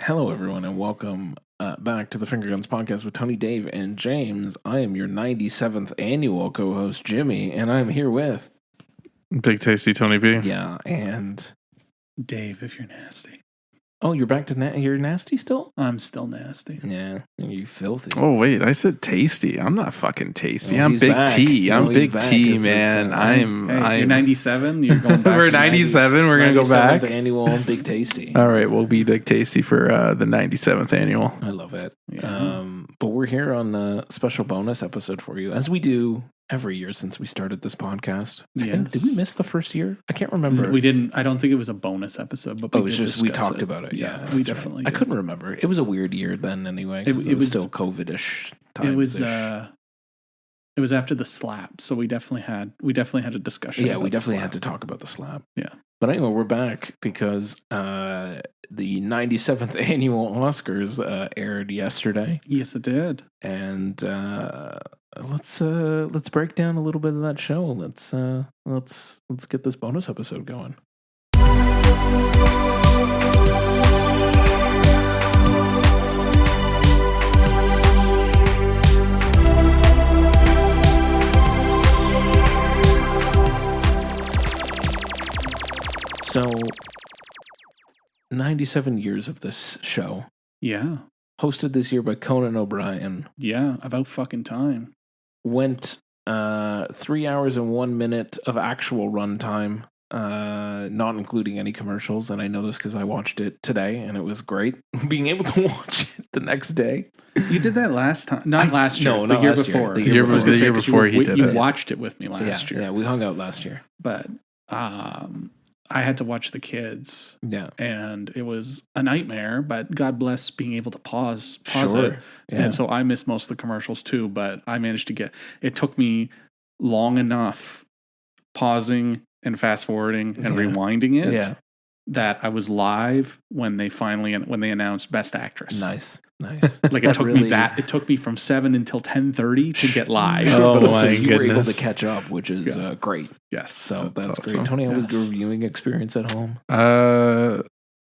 Hello, everyone, and welcome back to the Finger Guns Podcast with Tony, Dave, and James. I am your 97th annual co-host, Jimmy, and I'm here with... Big Tasty Tony B. Yeah, and... Dave, if you're nasty. Oh, you're back to... You're nasty still? I'm still nasty. Yeah, you filthy. Oh, wait, I said tasty. I'm not fucking tasty. Well, I'm he's Big back. T. No, I'm he's Big back. T, man. I'm... You're 97. You're going back. We're to 97. We're going to go back. 97th annual Big Tasty. All right, we'll be Big Tasty for the 97th annual. I love it. Yeah. But we're here on a special bonus episode for you, as we do every year since we started this podcast. I think, did we miss the first year? I can't remember. We didn't. I don't think it was a bonus episode, but it was just we talked about it. Yeah, we that's definitely. Right. I couldn't remember. It was a weird year then, anyway. It was still COVID-ish. It was. It was after the slap, so we definitely had a discussion. Yeah, we definitely had to talk about the slap. Yeah, but anyway, we're back because the 97th annual Oscars aired yesterday. Yes, it did. And let's break down a little bit of that show. Let's get this bonus episode going. So, 97 years of this show. Yeah. Hosted this year by Conan O'Brien. Yeah, about fucking time. Went 3 hours and 1 minute of actual runtime, not including any commercials. And I know this because I watched it today, and it was great being able to watch it the next day. You did that last time? Not last year. No, the not year last before. Year. The year before he did it. You watched it with me last year. Yeah, we hung out last year. But I had to watch the kids. Yeah. And it was a nightmare, but God bless being able to pause sure. it. Yeah. And so I missed most of the commercials too, but I managed to it took me long enough pausing and fast forwarding and rewinding it that I was live when they announced Best Actress. Nice. Like it took it took me from 7 until 10:30 to get live. Oh, but also you were able to catch up, which is great. Yes. So that's awesome. great. Tony, how was your viewing experience at home?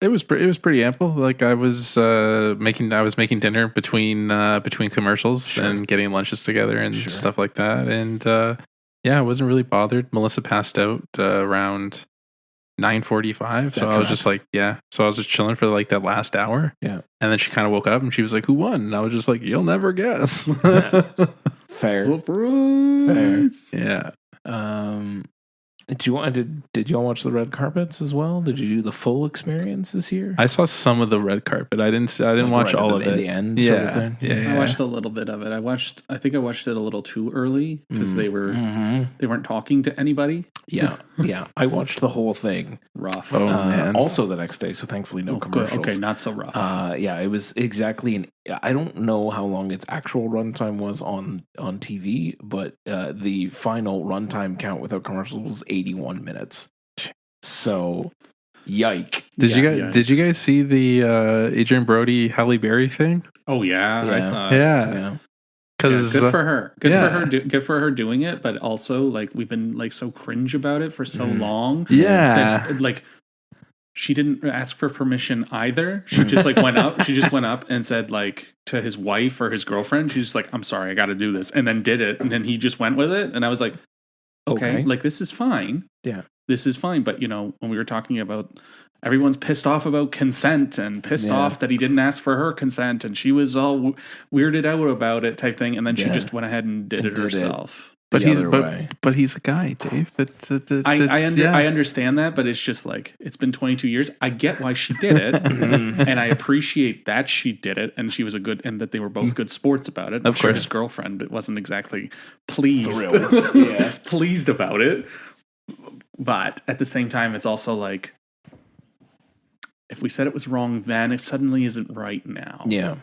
It was pretty ample. Like I was making dinner between commercials and getting lunches together and stuff like that. And I wasn't really bothered. Melissa passed out around 9:45, so I was just like, so I was just chilling for like that last hour. Yeah. And then she kind of woke up and she was like, "Who won?" And I was just like, "You'll never guess." Fair. Surprise. Yeah. Did y'all watch the red carpets as well? Did you do the full experience this year? I saw some of the red carpet. I didn't watch all of it. In the end, sort of thing? Yeah. I watched a little bit of it. I think I watched it a little too early because they weren't talking to anybody. Yeah. I watched the whole thing. Rough. Oh man. Also the next day, so thankfully no commercials. Good. Okay, not so rough. It was exactly I don't know how long its actual runtime was on TV, but the final runtime count without commercials was 81 minutes. So, yike! Did you guys see the Adrian Brody Halle Berry thing? Oh yeah, I saw it. Yeah. Good for her. Good for her doing it. But also, like we've been like so cringe about it for so long. Yeah. That, like she didn't ask for permission either. She just like went up. She just went up and said like to his wife or his girlfriend. She's just like, "I'm sorry, I got to do this," and then did it. And then he just went with it. And I was like, okay. Like this is fine. Yeah, this is fine. But when we were talking about. Everyone's pissed off about consent and pissed off that he didn't ask for her consent and she was all weirded out about it type thing. And then she just went ahead and did it herself. But he's a guy, Dave. I understand that, but it's just like, it's been 22 years. I get why she did it. And I appreciate that she did it. And she was and that they were both good sports about it. Of course. His girlfriend wasn't exactly pleased about it. But at the same time, it's also like, if we said it was wrong then, it suddenly isn't right now. Yeah.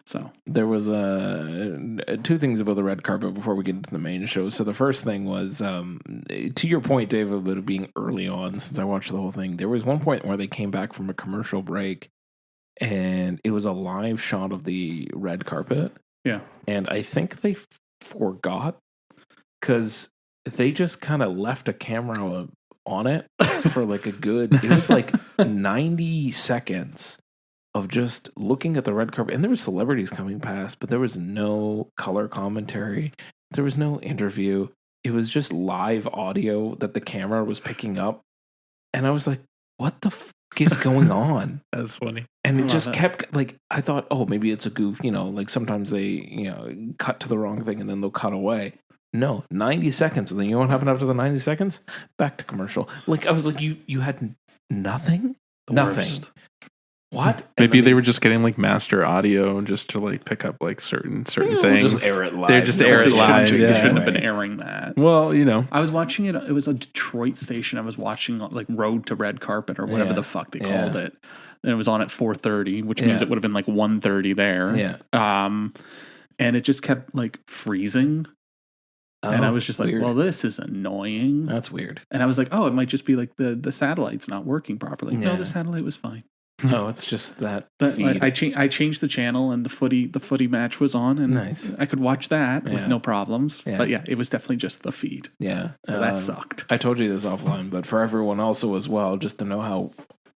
So there was two things about the red carpet before we get into the main show. So the first thing was, to your point, Dave, about it being early on, since I watched the whole thing, there was one point where they came back from a commercial break and it was a live shot of the red carpet. Yeah. And I think they forgot because they just kind of left a camera on it for like it was like 90 seconds of just looking at the red carpet, and there were celebrities coming past, but there was no color commentary. There was no interview. It was just live audio that the camera was picking up. And I was like, what the fuck is going on? That's funny. And it just kept, like, I thought, oh, maybe it's a goof. You know, like sometimes they, cut to the wrong thing and then they'll cut away. No, 90 seconds. And then you know what happened after the 90 seconds? Back to commercial. Like, I was like, you had nothing? Nothing. Worst. What? Maybe they were just getting like master audio just to like pick up like certain things. Just air it live. They're just air it live. They shouldn't have been airing that. Well, I was watching it. It was a Detroit station. I was watching like Road to Red Carpet or whatever the fuck they called it. And it was on at 4:30, which means it would have been like 1:30 there. Yeah. And it just kept like freezing. And I was just like, weird. well, this is annoying. That's weird. And I was like, oh, it might just be like the satellite's not working properly. Yeah. No, the satellite was fine. No, it's just that But feed. I changed the channel and the footy match was on and Nice. I could watch that with no problems. Yeah. But yeah, it was definitely just the feed. Yeah. So that sucked. I told you this offline, but for everyone also as well, just to know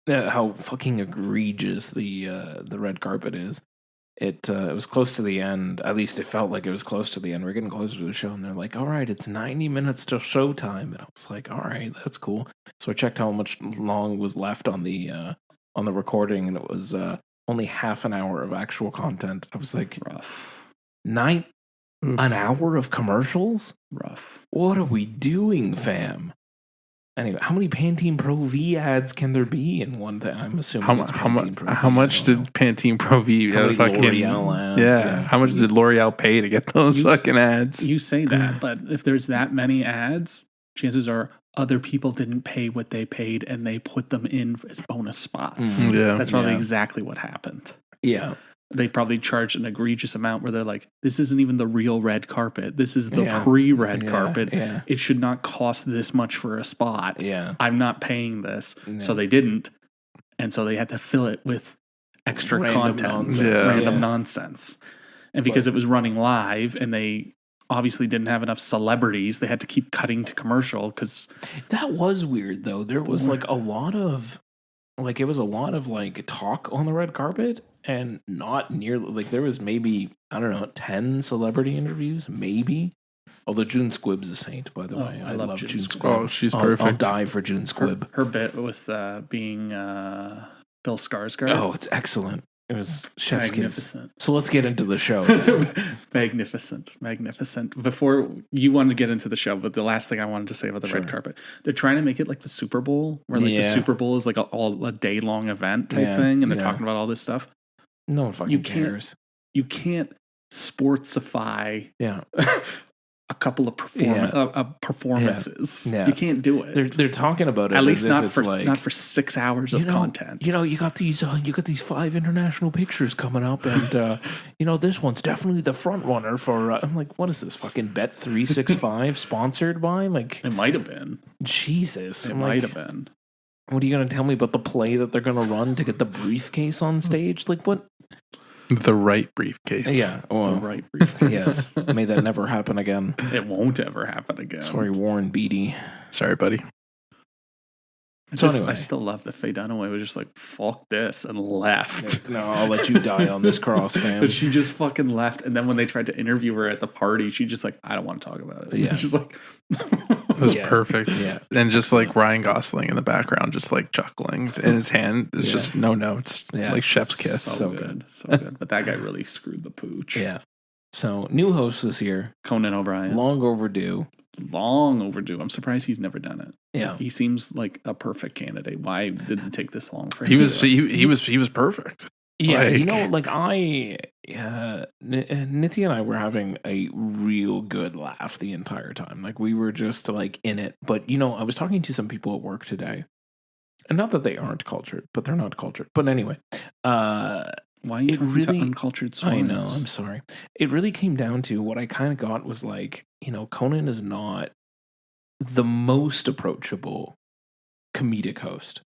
how fucking egregious the red carpet is. It was close to the end. At least it felt like it was close to the end. We're getting closer to the show, and they're like, "All right, it's 90 minutes till showtime." And I was like, "All right, that's cool." So I checked how much long was left on the recording, and it was only half an hour of actual content. I was like, Rough. An hour of commercials? Rough. What are we doing, fam? Anyway, how many Pantene Pro V ads can there be in one thing? I'm assuming it's Pantene Pro V. How much did Pantene Pro V? How many L'Oreal ads? Yeah. How much did L'Oreal pay to get those fucking ads? You say that, but if there's that many ads, chances are other people didn't pay what they paid and they put them in as bonus spots. Yeah. That's probably exactly what happened. Yeah. They probably charged an egregious amount where they're like, this isn't even the real red carpet. This is the pre-red carpet. Yeah. It should not cost this much for a spot. Yeah. I'm not paying this. So they didn't. And so they had to fill it with extra Random content. nonsense. Random nonsense. And because it was running live and they obviously didn't have enough celebrities, they had to keep cutting to commercial because... That was weird, though. There was like a lot of... Like, it was a lot of like talk on the red carpet and not nearly... Like, there was maybe, I don't know, 10 celebrity interviews, maybe. Although June Squibb's a saint, by the way. I love June Squibb. Oh, she's perfect. I'll die for June Squibb. Her bit with being Bill Skarsgård. Oh, it's excellent. It was chef's kiss. Magnificent. So let's get into the show. Magnificent. Before you wanted to get into the show, but the last thing I wanted to say about the red carpet, they're trying to make it like the Super Bowl, where like the Super Bowl is like a day long event type thing, and they're talking about all this stuff. No one fucking cares. You can't sportsify a couple of performances. Yeah. You can't do it. They're talking about it at least not for 6 hours of content. You got these 5 international pictures coming up, and this one's definitely the front runner for. I'm like, what is this fucking Bet365 sponsored by? Like, it might have been. Jesus, It might have been. What are you going to tell me about the play that they're going to run to get the briefcase on stage? Like, what? The right briefcase. Yeah. Well, The right briefcase. yes. May that never happen again. It won't ever happen again. Sorry, Warren Beatty. Sorry, buddy. I still love that Faye Dunaway was just like, fuck this, and left. No, I'll let you die on this cross, fam. But she just fucking left. And then when they tried to interview her at the party, she just like, I don't want to talk about it. Yeah. She's like... It was perfect. Yeah. And just like Ryan Gosling in the background, just like chuckling in his hand. It's just no notes. Yeah. Like chef's kiss. So good. So good. But that guy really screwed the pooch. Yeah. So, new host this year. Conan O'Brien. Long overdue. Long overdue. I'm surprised he's never done it. Yeah. He seems like a perfect candidate. Why did it take this long for him? He was perfect. Yeah, Nithya and I were having a real good laugh the entire time. Like, we were just like in it. But, I was talking to some people at work today. And not that they aren't cultured, but they're not cultured. But anyway, why are you talking to uncultured swines? I know, I'm sorry. It really came down to what I kind of got was like, Conan is not the most approachable comedic host.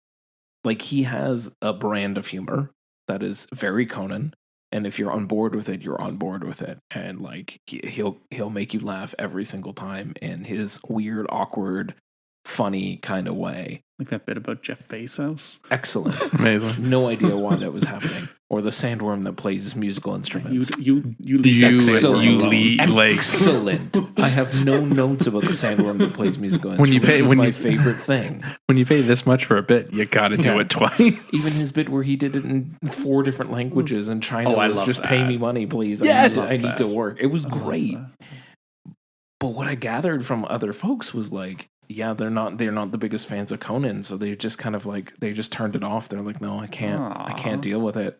Like, he has a brand of humor that is very Conan, and if you're on board with it, you're on board with it, and like he'll make you laugh every single time in his weird, awkward, funny kind of way. Like that bit about Jeff Bezos. Excellent. Amazing. No idea why that was happening. or the sandworm that plays musical instruments. You excellent. I have no notes about the sandworm that plays musical instruments. It's my favorite thing. When you pay this much for a bit, you got to do it twice. Even his bit where he did it in 4 different languages, and China was just that. Pay me money, please. I need to work. It was great. But what I gathered from other folks was like, yeah, they're not the biggest fans of Conan, so they just kind of like they just turned it off. They're like, no, I can't deal with it.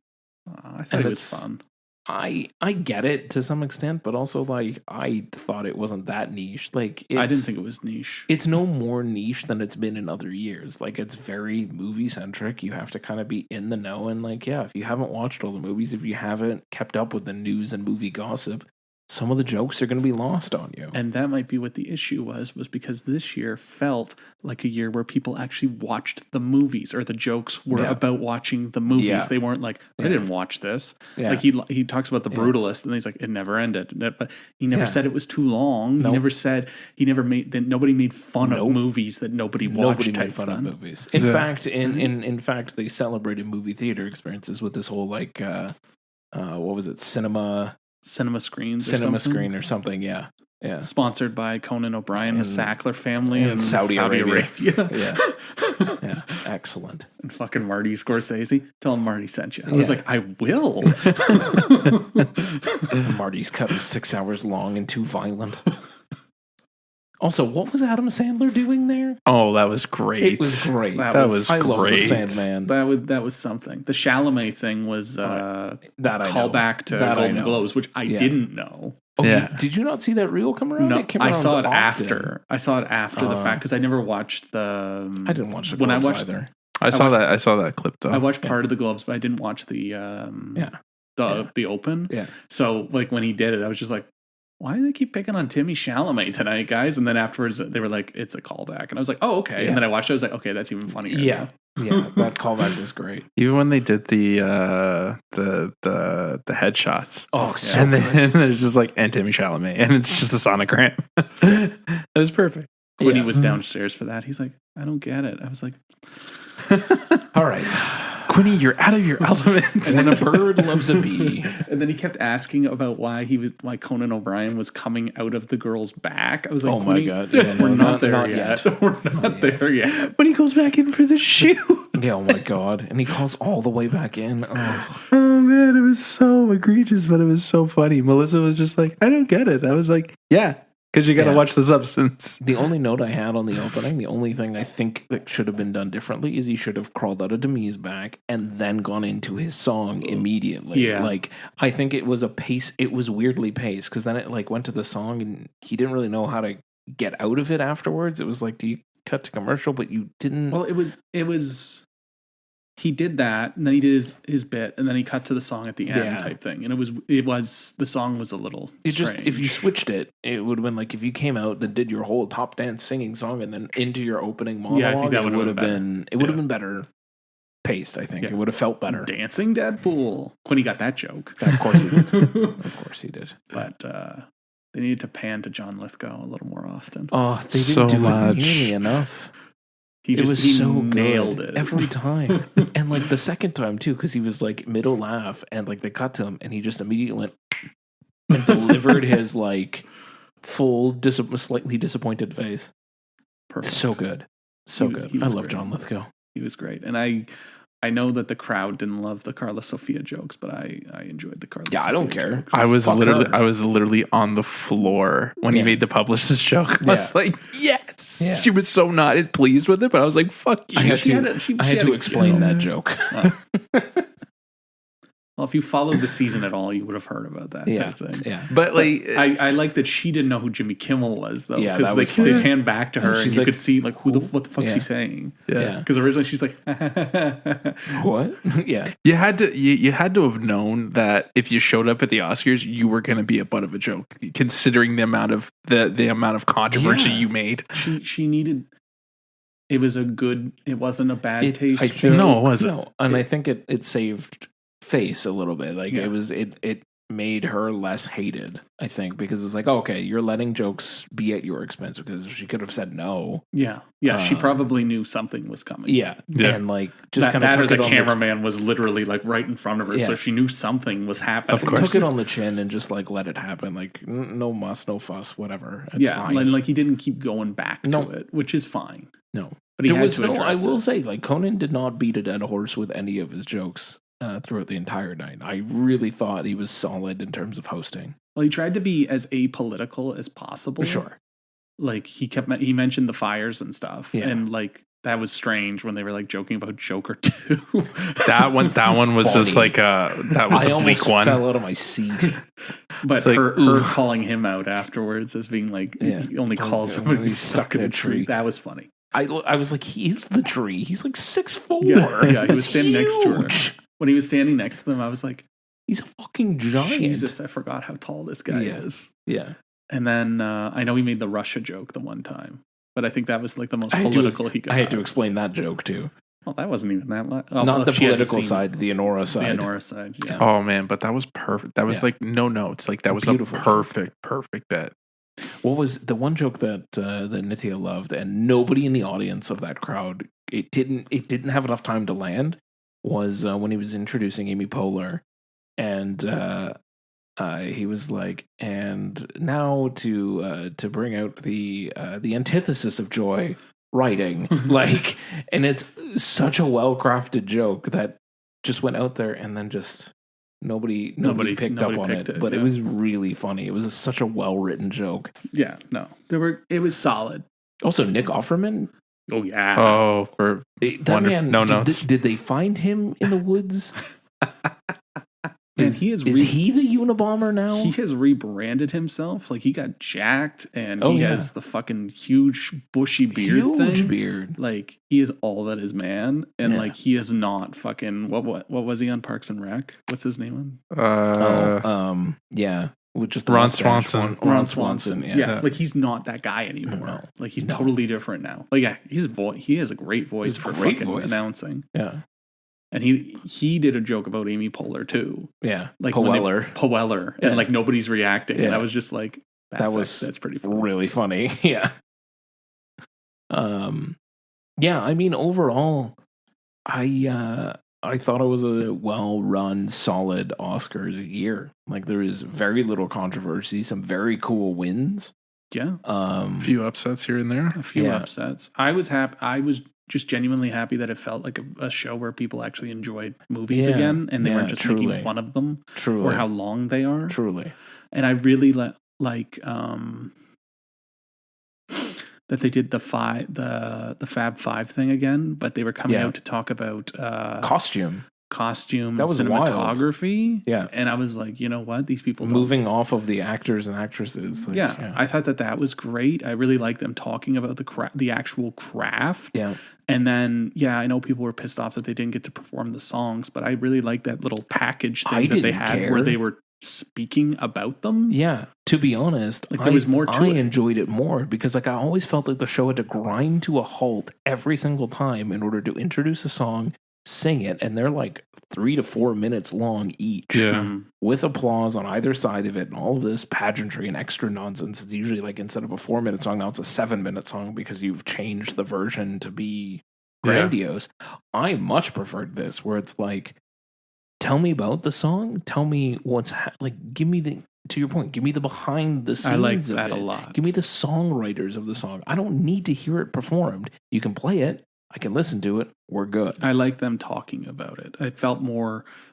I thought it was fun. I get it to some extent, but also like I thought it wasn't that niche. Like I didn't think it was niche. It's no more niche than it's been in other years. Like it's very movie centric. You have to kind of be in the know, and like if you haven't watched all the movies, if you haven't kept up with the news and movie gossip, some of the jokes are going to be lost on you. And that might be what the issue was because this year felt like a year where people actually watched the movies, or the jokes were about watching the movies. Yeah. They weren't like, I didn't watch this. Yeah. Like he talks about The Brutalist, and he's like, it never ended. But he never said it was too long. Nope. He never made that. Nobody made fun of movies that nobody watched. Nobody made fun of movies. In fact, they celebrated movie theater experiences with this whole like, what was it? Cinema screen or something. Yeah. Sponsored by Conan O'Brien, the Sackler family, and Saudi Arabia. Yeah. Excellent. And fucking Marty Scorsese. Tell him Marty sent you. I was like, I will. Marty's cut was 6 hours long and too violent. Also, what was Adam Sandler doing there? Oh, that was great. It was great. That was great. I love the Sandman. That was something. The Chalamet thing was a callback to Golden Globes, which I didn't know. Oh, yeah. Did you not see that reel come around? No, I saw it after. I saw it after the fact because I never watched the. I didn't watch the Globes either. I saw that clip though. I watched part of the Globes, but I didn't watch the Open. Yeah. So like when he did it, I was just like, why do they keep picking on Timmy Chalamet tonight, guys? And then afterwards, they were like, it's a callback. And I was like, oh, okay. Yeah. And then I watched it. I was like, okay, that's even funnier. Yeah. Yeah, that callback was great. Even when they did the headshots. Oh, so and then there's just like, and Timmy Chalamet. And it's just a sonogram. It was perfect. When he was downstairs for that, he's like, I don't get it. I was like, all right. Quinny, you're out of your element. When a bird loves a bee. And then he kept asking about why Conan O'Brien was coming out of the girl's back. I was like, oh my God. Yeah, we're not there yet. We're not there yet. When he goes back in for the shoe. Yeah, oh my God. And he calls all the way back in. Oh man, it was so egregious, but it was so funny. Melissa was just like, I don't get it. I was like, yeah. Because you got to watch The Substance. The only note I had on the opening, the only thing I think that should have been done differently is he should have crawled out of Demi's back and then gone into his song immediately. Yeah. Like, I think it was it was weirdly paced because then it like went to the song and he didn't really know how to get out of it afterwards. It was like, do you cut to commercial? But you didn't. Well, it was. He did that, and then he did his bit, and then he cut to the song at the end type thing. And it was the song was a little strange. If you switched it, it would have been like if you came out and did your whole top dance singing song and then into your opening monologue. Yeah, I think that would have been better paced. I think it would have felt better. Dancing Deadpool. Quinny got that joke. Of course he did. Of course he did. But they needed to pan to John Lithgow a little more often. Oh, they didn't do it nearly enough. He nailed it every time. And like the second time too, because he was like middle laugh and like they cut to him and he just immediately went and delivered his like full slightly disappointed face. Perfect. So good. So good. I love John Lithgow. He was great. And I know that the crowd didn't love the Carla Sofia jokes, but I enjoyed the Carla Sofia I don't care. Jokes. I was literally on the floor when he made the publicist joke. I was like, yes. Yeah. She was so not pleased with it, but I was like, fuck you. I had to explain that joke. Well, if you followed the season at all, you would have heard about that type thing. Yeah. But like, I like that she didn't know who Jimmy Kimmel was, though. Yeah, because they pan back to her and you could see like, what the fuck's he saying? Yeah. Because originally she's like, what? Yeah. You had to have known that if you showed up at the Oscars, you were going to be a butt of a joke, considering the amount of the amount of controversy you made. She needed. It wasn't a bad taste. No, it wasn't. No, and I think it saved face a little bit. Like it made her less hated, I think, because it's like, okay, you're letting jokes be at your expense, because she could have said no. Yeah. She probably knew something was coming. Yeah. And like just kind of that, took or it the on cameraman was literally like right in front of her, so she knew something was happening. Of course, took it on the chin and just like let it happen. Like no muss, no fuss, whatever. It's fine. Like he didn't keep going back to it, which is fine. No, but he had to address I will say, like Conan did not beat a dead horse with any of his jokes throughout the entire night. I really thought he was solid in terms of hosting. Well, he tried to be as apolitical as possible. Sure. Like he mentioned the fires and stuff, and like that was strange when they were like joking about Joker 2. that one was just like that was a bleak one. I fell out of my seat. But like, her calling him out afterwards as being like he only calls him when he's stuck in a tree. That was funny. I was like, he's the tree. He's like 6'4". Yeah, he was standing next to her. When he was standing next to them, I was like, he's a fucking giant. Jesus, I forgot how tall this guy is. Yeah. And then I know he made the Russia joke the one time, but I think that was like the most political he got. I had to explain that joke too. Well, that wasn't even that much. Not the political side, the Honora side. The Honora side, yeah. Oh man, but that was perfect. That was like no notes. Like that was beautiful, a perfect bet. What was the one joke that Nitya loved, and nobody in the audience of that crowd, it didn't have enough time to land, was when he was introducing Amy Poehler, and he was like, and now to bring out the antithesis of joy, writing, like, and it's such a well crafted joke that just went out there, and then just nobody picked up on it, but it was really funny. It was such a well written joke. Yeah, no, it was solid. Also, Nick Offerman. Oh yeah. Oh, for that man. No notes. Did they find him in the woods? And is he the Unabomber now? He has rebranded himself. Like he got jacked, and he has the fucking huge bushy beard beard. Like he is all that is man, and like he is not fucking what was he on Parks and Rec? What's his name on? With just Ron Swanson. Ron Swanson. Yeah, like he's not that guy anymore. No. Like he's totally different now. Like his voice, he has a great voice for fucking announcing. Yeah. And he did a joke about Amy Poehler too. Yeah, like Poehler, and like nobody's reacting. And I was just like, that's pretty funny. Really funny. Yeah. Yeah. I mean, overall, I thought it was a well-run, solid Oscars year. Like there is very little controversy, some very cool wins. Yeah. A few upsets here and there. A few upsets. I was happy. I was just genuinely happy that it felt like a show where people actually enjoyed movies again, and they weren't just making fun of them or how long they are. Truly. And I really like that they did the Fab Five thing again, but they were coming out to talk about costume that was cinematography. Wild. Yeah. And I was like, you know what? These people moving off of the actors and actresses. Like, I thought that was great. I really liked them talking about the actual craft. Yeah. And then, I know people were pissed off that they didn't get to perform the songs, but I really liked that little package thing that they had where they were speaking about them. Yeah. To be honest, like there was more to it. I enjoyed it more because like I always felt like the show had to grind to a halt every single time in order to introduce a song, sing it, and they're like 3 to 4 minutes long each, with applause on either side of it, and all of this pageantry and extra nonsense. It's usually like instead of a 4-minute song, now it's a 7-minute song because you've changed the version to be grandiose. I much preferred this, where it's like, tell me about the song, tell me what's like, give me the. To your point, give me the behind the scenes. I like that a lot. Give me the songwriters of the song. I don't need to hear it performed. You can play it. I can listen to it. We're good. I like them talking about it. It felt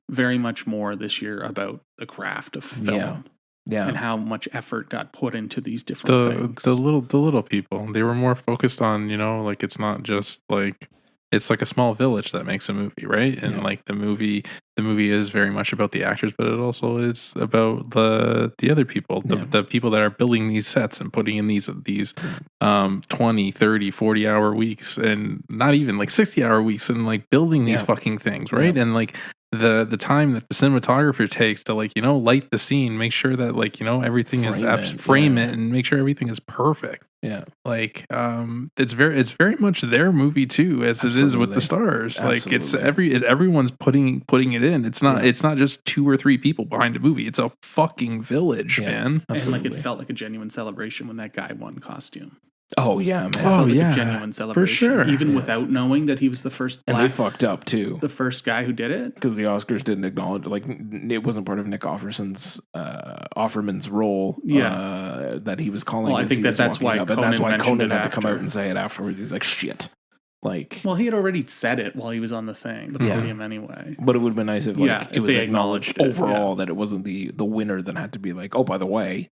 very much more this year about the craft of film. Yeah. And how much effort got put into these different things. The little people. They were more focused on, like it's not just like it's like a small village that makes a movie, right? And like the movie is very much about the actors, but it also is about the other people, the people that are building these sets and putting in these 20, 30, 40 hour weeks, and not even like 60-hour weeks, and like building these fucking things, right? And like the time that the cinematographer takes to like, light the scene, make sure that like, everything frame it and make sure everything is perfect. Yeah. Like, it's very much their movie too, as it is with the stars. Like, it's everyone's putting it in. It's not just 2 or 3 people behind a movie. It's a fucking village, man. Absolutely. And like, it felt like a genuine celebration when that guy won costume. Oh yeah, man. It felt like a genuine celebration, for sure. Even without knowing that he was the first and they fucked up too. The first guy who did it, because the Oscars didn't acknowledge, like, it wasn't part of Nick Offerman's role. That he was calling. Well, I think that's why Conan had to come out and say it afterwards. He's like, shit. Like, well, he had already said it while he was on the podium anyway. But it would have been nice if it was acknowledged overall that it wasn't the winner that had to be like, oh, by the way.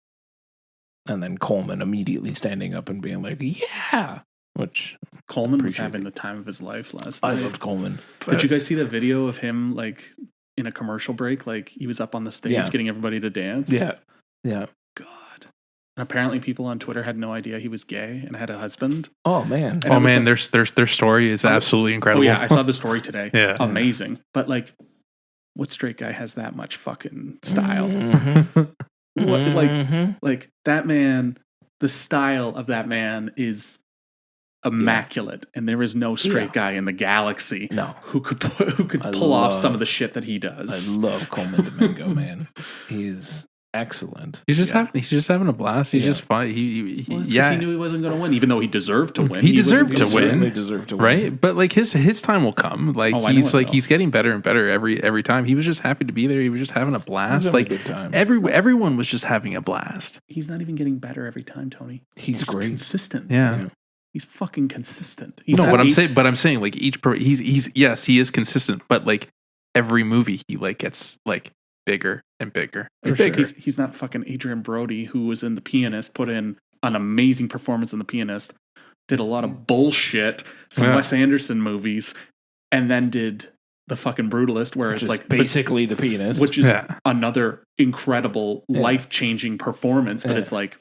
And then Coleman immediately standing up and being like, yeah. Which Coleman was having the time of his life last night. I loved Coleman. Did you guys see the video of him, like, in a commercial break? Like, he was up on the stage getting everybody to dance? Yeah. Yeah. God. And apparently people on Twitter had no idea he was gay and had a husband. Oh, man. And their story is absolutely incredible. Oh, yeah. I saw the story today. Yeah. Amazing. But, like, what straight guy has that much fucking style? Like that man, the style of that man is immaculate, and there is no straight guy in the galaxy who could pull off some of the shit that he does. I love Coleman Domingo, man. He's excellent. He's just having a blast. He's just fun. He knew he wasn't going to win, even though he deserved to win. He deserved to win, right? But like his time will come. Like he's getting better and better every time. He was just happy to be there. He was just having a blast. Like everyone was just having a blast. He's not even getting better every time, Tony. He's great, consistent. Yeah. He's fucking consistent. I'm saying like he is consistent, but like every movie he like gets like bigger and bigger. He's not fucking Adrian Brody, who was in The Pianist, put in an amazing performance in The Pianist, did a lot of bullshit, some Wes Anderson movies, and then did The fucking Brutalist, where it's like basically The Pianist, which is another incredible, life-changing performance, but it's like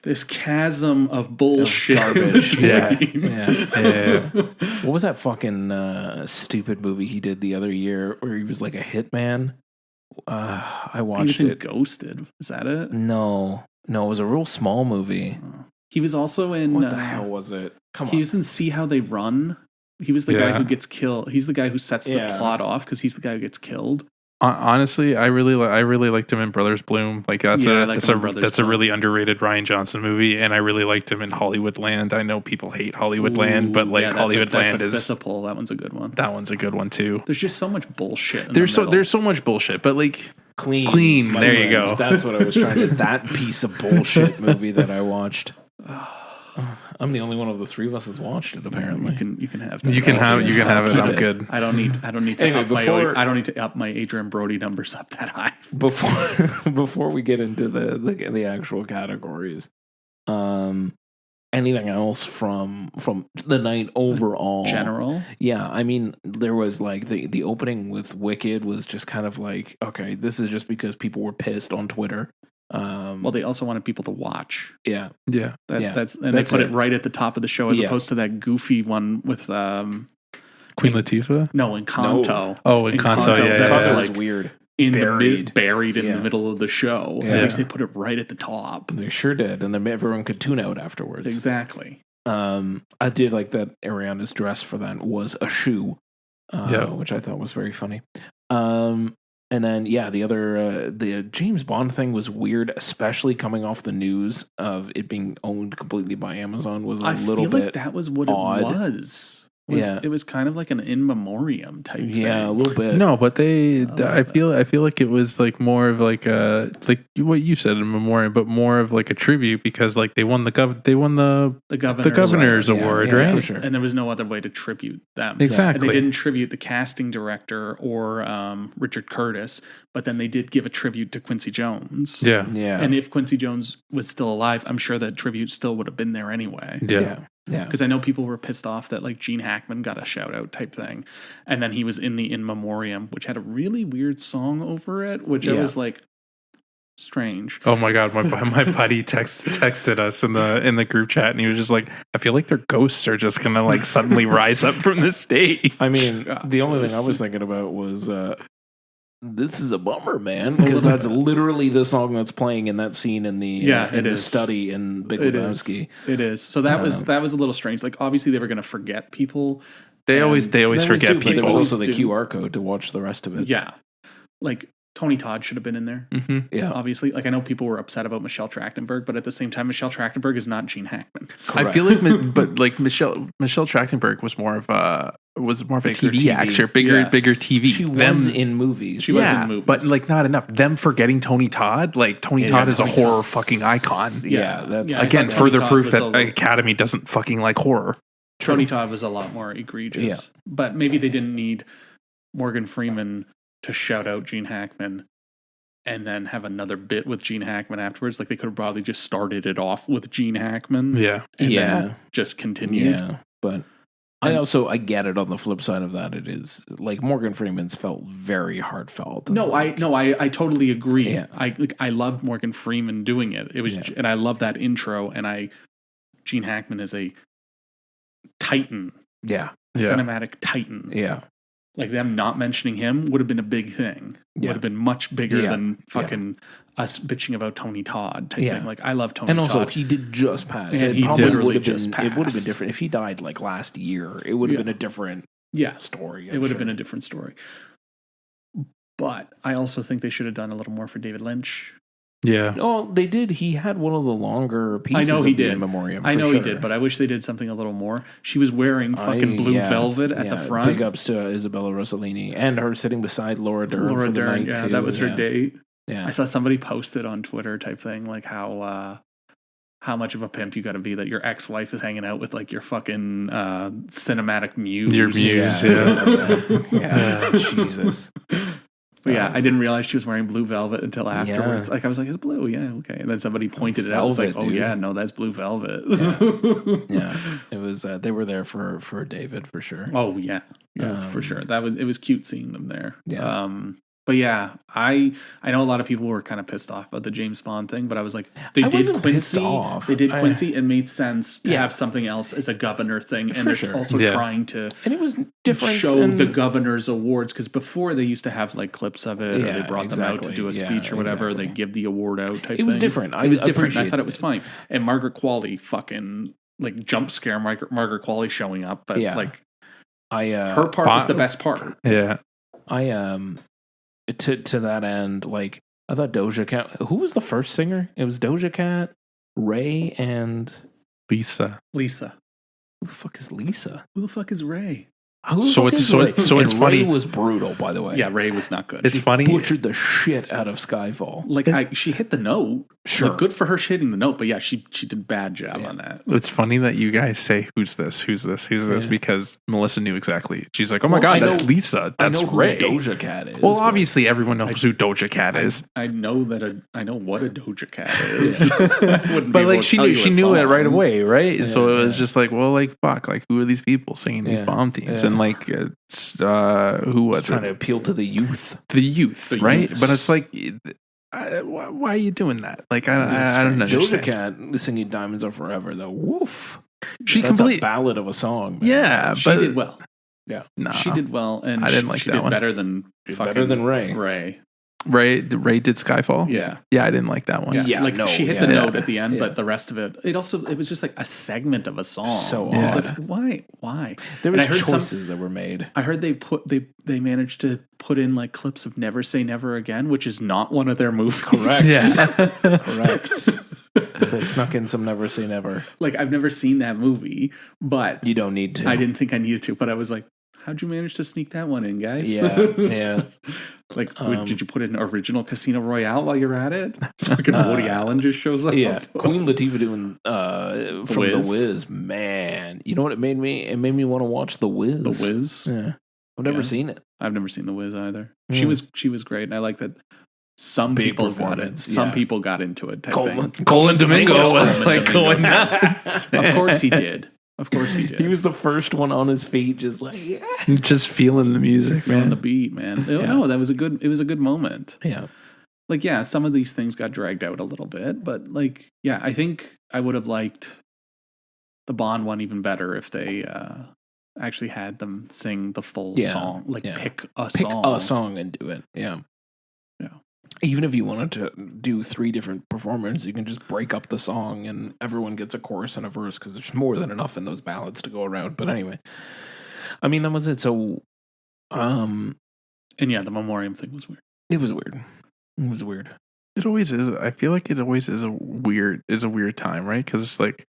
this chasm of bullshit. Garbage. What was that fucking stupid movie he did the other year where he was like a hitman? I watched it. Ghosted. Is that it? No, it was a real small movie. He was also in. What the hell was it? He was in See How They Run. He was the guy who gets killed. He's the guy who sets the plot off because he's the guy who gets killed. Honestly, I really liked him in Brothers Bloom. Like that's a really underrated Rian Johnson movie, and I really liked him in Hollywoodland. I know people hate Hollywoodland, but like Hollywoodland is a pull. That one's a good one. That one's a good one too. There's just so much bullshit. There's so much bullshit, but like clean. There friends, you go. That's what I was trying to. That piece of bullshit movie that I watched. I'm the only one of the three of us that's watched it. Apparently, you can have it. I'm good. I don't need to up my Adrian Brody numbers up that high. Before we get into the actual categories, anything else from the night overall? General, yeah. I mean, there was like the opening with Wicked was just kind of like, okay, this is just because people were pissed on Twitter. Well, they also wanted people to watch. Yeah. They put it right at the top of the show as opposed to that goofy one with Queen Latifah. No, Encanto. No. Oh, Encanto. That was weird. Buried in the middle of the show. Yeah. At least they put it right at the top. They sure did, and then everyone could tune out afterwards. Exactly. I did like that Ariana's dress for that was a shoe, which I thought was very funny. And then, the James Bond thing was weird, especially coming off the news of it being owned completely by Amazon was a little bit like that was what odd. It was. It was kind of like an in memoriam type thing. Yeah, a little bit. No, but I feel like it was like more of like a like what you said, a memoriam, but more of like a tribute because like they won the governor's award, right? For sure. And there was no other way to tribute them. Exactly. And they didn't tribute the casting director or Richard Curtis, but then they did give a tribute to Quincy Jones. Yeah. And if Quincy Jones was still alive, I'm sure that tribute still would have been there anyway. Yeah. Because I know people were pissed off that like Gene Hackman got a shout out type thing. And then he was in the In Memoriam, which had a really weird song over it, which I was like, strange. Oh my God. My buddy texted us in the group chat and he was just like, I feel like their ghosts are just going to like suddenly rise up from the stage. I mean, the only thing I was thinking about was this is a bummer, man, because that's literally the song that's playing in that scene in the the study in Big Lebowski. It is. So that was a little strange. Like, obviously they were going to forget people. They always forget people. But there was also the QR code to watch the rest of it. Yeah, like Tony Todd should have been in there. Mm-hmm. Yeah, obviously. Like, I know people were upset about Michelle Trachtenberg, but at the same time, Michelle Trachtenberg is not Gene Hackman. Correct. I feel like, Michelle Trachtenberg was more of a TV actor, bigger TV. She was in movies. She was in movies, but like not enough. Them forgetting Tony Todd, like Tony Todd is a horror fucking icon. That's again further proof that Academy doesn't fucking like horror. Tony Todd was a lot more egregious, but maybe they didn't need Morgan Freeman to shout out Gene Hackman and then have another bit with Gene Hackman afterwards. Like, they could have probably just started it off with Gene Hackman. Yeah. And then just continued. Yeah. But I get it on the flip side of that. It is like Morgan Freeman's felt very heartfelt. I totally agree. Yeah. I loved Morgan Freeman doing it. It was, and I love that intro. And Gene Hackman is a titan. Yeah. Cinematic titan. Yeah. Like, them not mentioning him would have been a big thing. Would have been much bigger than fucking us bitching about Tony Todd type thing. Like, I love Tony Todd. And also, he did just pass. And it probably would have been. It would have been different if he died like last year. It would have been a different story. It would have been a different story. But I also think they should have done a little more for David Lynch. Yeah. Oh, they did. He had one of the longer pieces. I know he of did. The in memoriam. I know he did, but I wish they did something a little more. She was wearing fucking blue velvet at the front. Big ups to Isabella Rossellini and her sitting beside Laura Dern. Laura Dern, too. That was her date. Yeah, I saw somebody posted on Twitter type thing, like how much of a pimp you got to be that your ex-wife is hanging out with like your fucking cinematic muse. Your muse, yeah. Jesus. But I didn't realize she was wearing blue velvet until afterwards. Like, I was like, it's blue, okay. And then somebody pointed it out. I was like, no, that's blue velvet. Yeah. It was. They were there for David for sure. Oh yeah, for sure. It was cute seeing them there. Yeah. But yeah, I know a lot of people were kind of pissed off about the James Bond thing, but I was like, they did Quincy. They did Quincy. It made sense to have something else as a governor thing, and they're also trying to and it was different show the governor's awards, because before they used to have like clips of it, or they brought them out to do a speech or whatever. They give the award out type. It was thing. different. It was different. I thought it was fine. And Margaret Qualley fucking like jump scare Margaret Qualley showing up, but like her part was the best part. Yeah, To that end, like, I thought Doja Cat. Who was the first singer? It was Doja Cat, Ray, and Lisa. Who the fuck is Lisa? Who the fuck is Ray? So it's funny. Ray was brutal, by the way. Yeah, Ray was not good. It's funny. Butchered the shit out of Skyfall. Like, she hit the note. Sure, like, good for her hitting the note. But yeah, she did a bad job on that. It's funny that you guys say who's this, because Melissa knew exactly. She's like, oh my god, that's Lisa. That's Ray. Who Doja Cat is. Well, obviously everyone knows who Doja Cat is. I know what a Doja Cat is. But like she knew it right away, right? Yeah, so it was just like, well, like fuck, like who are these people singing these bomb themes? And like who was trying to appeal to the youth? Right? But it's like, why are you doing that? Like, I don't understand. Doja Cat singing "Diamonds Are Forever" though. Woof. That's a ballad of a song. Man. Yeah, she did well. Yeah, she did well, and I didn't like she that did one. Better than Ray. Ray did Skyfall. Yeah, I didn't like that one. Yeah, like she hit the note at the end, but the rest of it, it was just like a segment of a song. So odd. Like, why? There was choices that were made. I heard they managed to put in like clips of "Never Say Never Again," which is not one of their movies. Correct. Yeah, correct. They snuck in some "Never Say Never." Like, I've never seen that movie, but you don't need to. I didn't think I needed to, but I was like, how'd you manage to sneak that one in, guys? Yeah. Like, did you put in original Casino Royale while you're at it? Fucking Woody Allen just shows up. Yeah, Queen Latifah doing from The Wiz. Man, you know what it made me? It made me want to watch The Wiz. The Wiz. Yeah, I've never seen it. I've never seen The Wiz either. She was great, and I like that. Some people got it. Some people got into it. Colin Domingo was like going nuts. Of course he did. He was the first one on his feet, just like just feeling the music, man. On the beat, man. No, it was a good moment. Yeah. Like, some of these things got dragged out a little bit, but like, I think I would have liked the Bond one even better if they actually had them sing the full song. Like, pick a song and do it. Yeah. even if you wanted to do 3 different performances, you can just break up the song and everyone gets a chorus and a verse because there's more than enough in those ballads to go around. But anyway, I mean, that was it. So, and yeah, the memoriam thing was weird. It was weird. It was weird. It always is. I feel like it always is a weird time, right? Because it's like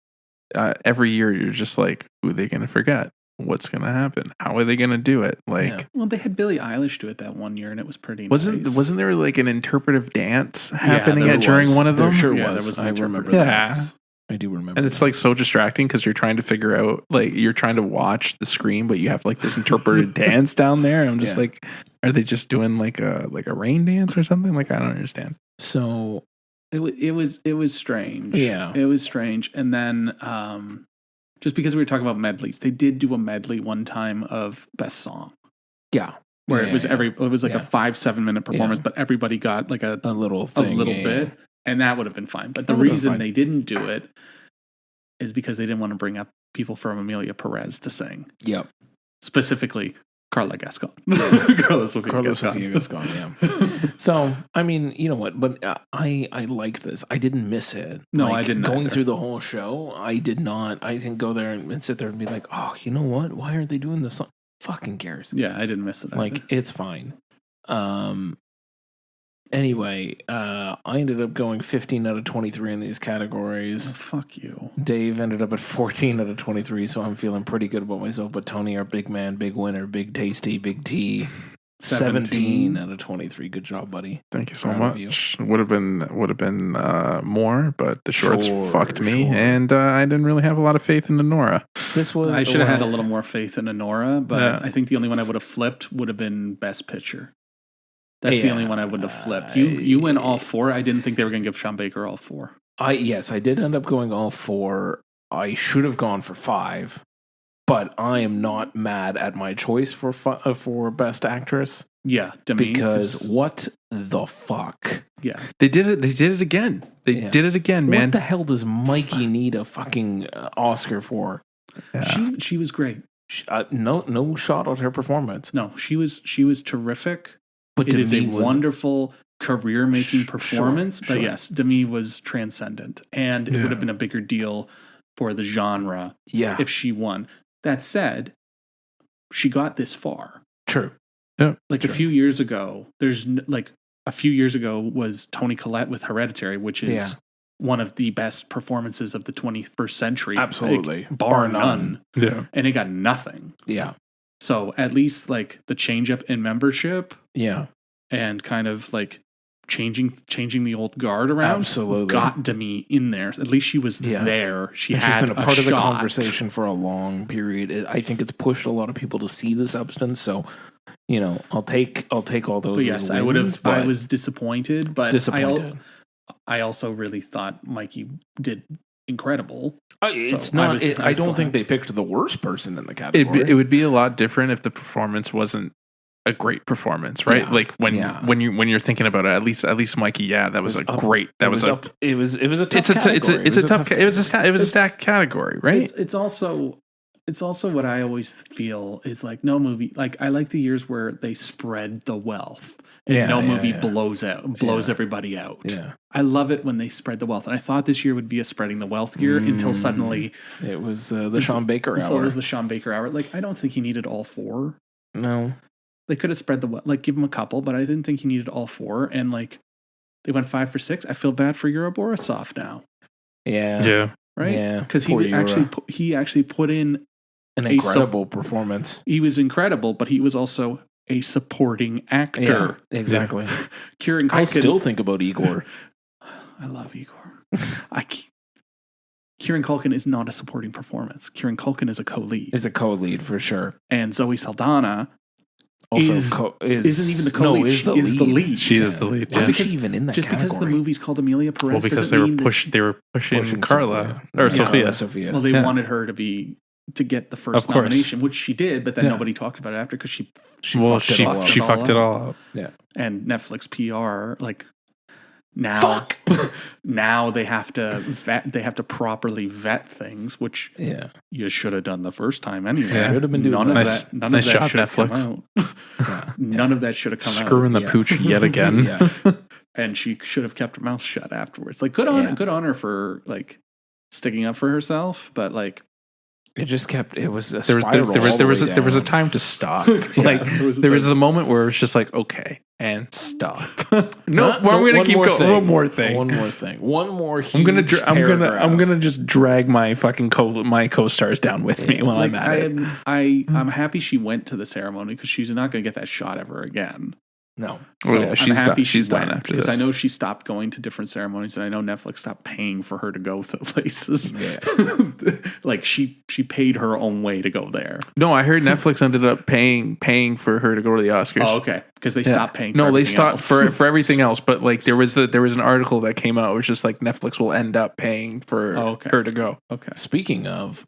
every year you're just like, who are they going to forget? What's going to happen? How are they going to do it? Like, well, they had Billie Eilish do it that one year, and it was pretty. Wasn't there like an interpretive dance happening during one of them? There sure was. There was. I remember that. I do remember. And it's like so distracting because you're trying to figure out, like, you're trying to watch the screen, but you have like this interpreted dance down there. I'm just like, are they just doing like a rain dance or something? Like, I don't understand. So it was strange. Yeah, it was strange. And then just because we were talking about medleys, they did do a medley one time of best song. Yeah. Where it was a 5-7 minute performance, but everybody got like a little thing, bit, and that would have been fine. But the reason they didn't do it is because they didn't want to bring up people from Amelia Perez to sing. Yep. Specifically, Carla Gascon. Yes. Carla Sofia Gascon, yeah. So, I mean, you know what? But I liked this. I didn't miss it. No, like, I didn't. Going through the whole show, I did not. I didn't go there and sit there and be like, oh, you know what? Why aren't they doing this song? Fucking cares. Yeah, I didn't miss it either. Like, it's fine. Anyway, I ended up going 15 out of 23 in these categories. Oh, fuck you. Dave ended up at 14 out of 23, so I'm feeling pretty good about myself. But Tony, our big man, big winner, big tasty, big T, 17 out of 23. Good job, buddy. Thank you so much. Would have been more, but the shorts fucked me, and I didn't really have a lot of faith in Nora. I should have had a little more faith in Nora, but I think the only one I would have flipped would have been Best Picture. That's the only one I would have flipped. You went all 4. I didn't think they were going to give Sean Baker all 4. Yes, I did end up going all 4. I should have gone for 5, but I am not mad at my choice for Best Actress. Yeah, Demi, because what the fuck? Yeah, they did it. They did it again. They did it again, man. What the hell does Mikey need a fucking Oscar for? Yeah. She was great. No shot at her performance. No, she was terrific. But it is a wonderful career-making performance. Sure. But yes, Demi was transcendent, and it would have been a bigger deal for the genre if she won. That said, she got this far. True. Yeah. Like a few years ago, was Toni Collette with Hereditary, which is one of the best performances of the 21st century. Absolutely. Like, bar none. Yeah. And it got nothing. Yeah. So at least like the change up in membership. Yeah. And kind of like changing the old guard around. Absolutely. Got Demi in there. At least she was there. She's been a part of the conversation for a long period. I think it's pushed a lot of people to see the substance. So, you know, I'll take all those. But yes, as wins, I was disappointed, but I also really thought Mikey did incredible. It's not. I don't think they picked the worst person in the category. It would be a lot different if the performance wasn't a great performance, right? Yeah. Like when you're thinking about it, at least Mikey, that was great. That was a. It was a tough category. It's a tough. It was a stacked category, right? It's also what I always feel is like no movie. Like I like the years where they spread the wealth. And no movie blows everybody out. Yeah. I love it when they spread the wealth. And I thought this year would be a spreading the wealth year until suddenly it was the Sean Baker hour. It was the Sean Baker hour. Like I don't think he needed all 4. No. They could have spread the wealth, like give him a couple, but I didn't think he needed all 4. And like they went 5 for 6. I feel bad for Yura Borisov now. Yeah. Yeah. Right? Yeah. Because he actually put in an incredible performance. He was incredible, but he was also a supporting actor. Yeah, exactly. Kieran Culkin. I still think about Igor. I love Igor. Kieran Culkin is not a supporting performance. Kieran Culkin is a co-lead. Is a co-lead for sure. And Zoe Saldana also isn't even the co-lead. No, is the lead. She is the lead. Why is she even in that category? Because the movie's called Amelia Perez. Well, because they were pushing Carla or Sophia. Well, they wanted her to get the first nomination, which she did, but then nobody talked about it after because she fucked it all up. Yeah. And Netflix PR, like now, now they have to properly vet things, which you should have done the first time anyway. Yeah. Should have been doing none of that. None of that should have come out. None of that should have come out. Screwing the pooch yet again. Yeah. and she should have kept her mouth shut afterwards. Like, good on her for like sticking up for herself, but like. It just kept. It was a there was a time to stop. Like there was a moment where it's just like, okay, and stop. I'm gonna keep going. One more thing. One more. I'm gonna just drag my fucking co-stars down with me while I'm at it. I'm happy she went to the ceremony because she's not gonna get that shot ever again. No. So she's happy she's done after this. Because I know she stopped going to different ceremonies, and I know Netflix stopped paying for her to go to places. Yeah. Like she paid her own way to go there. No, I heard Netflix ended up paying for her to go to the Oscars. Oh, okay. Because they stopped paying for they stopped for everything else. But like there was an article that came out, it was just like Netflix will end up paying for her to go. Okay. Speaking of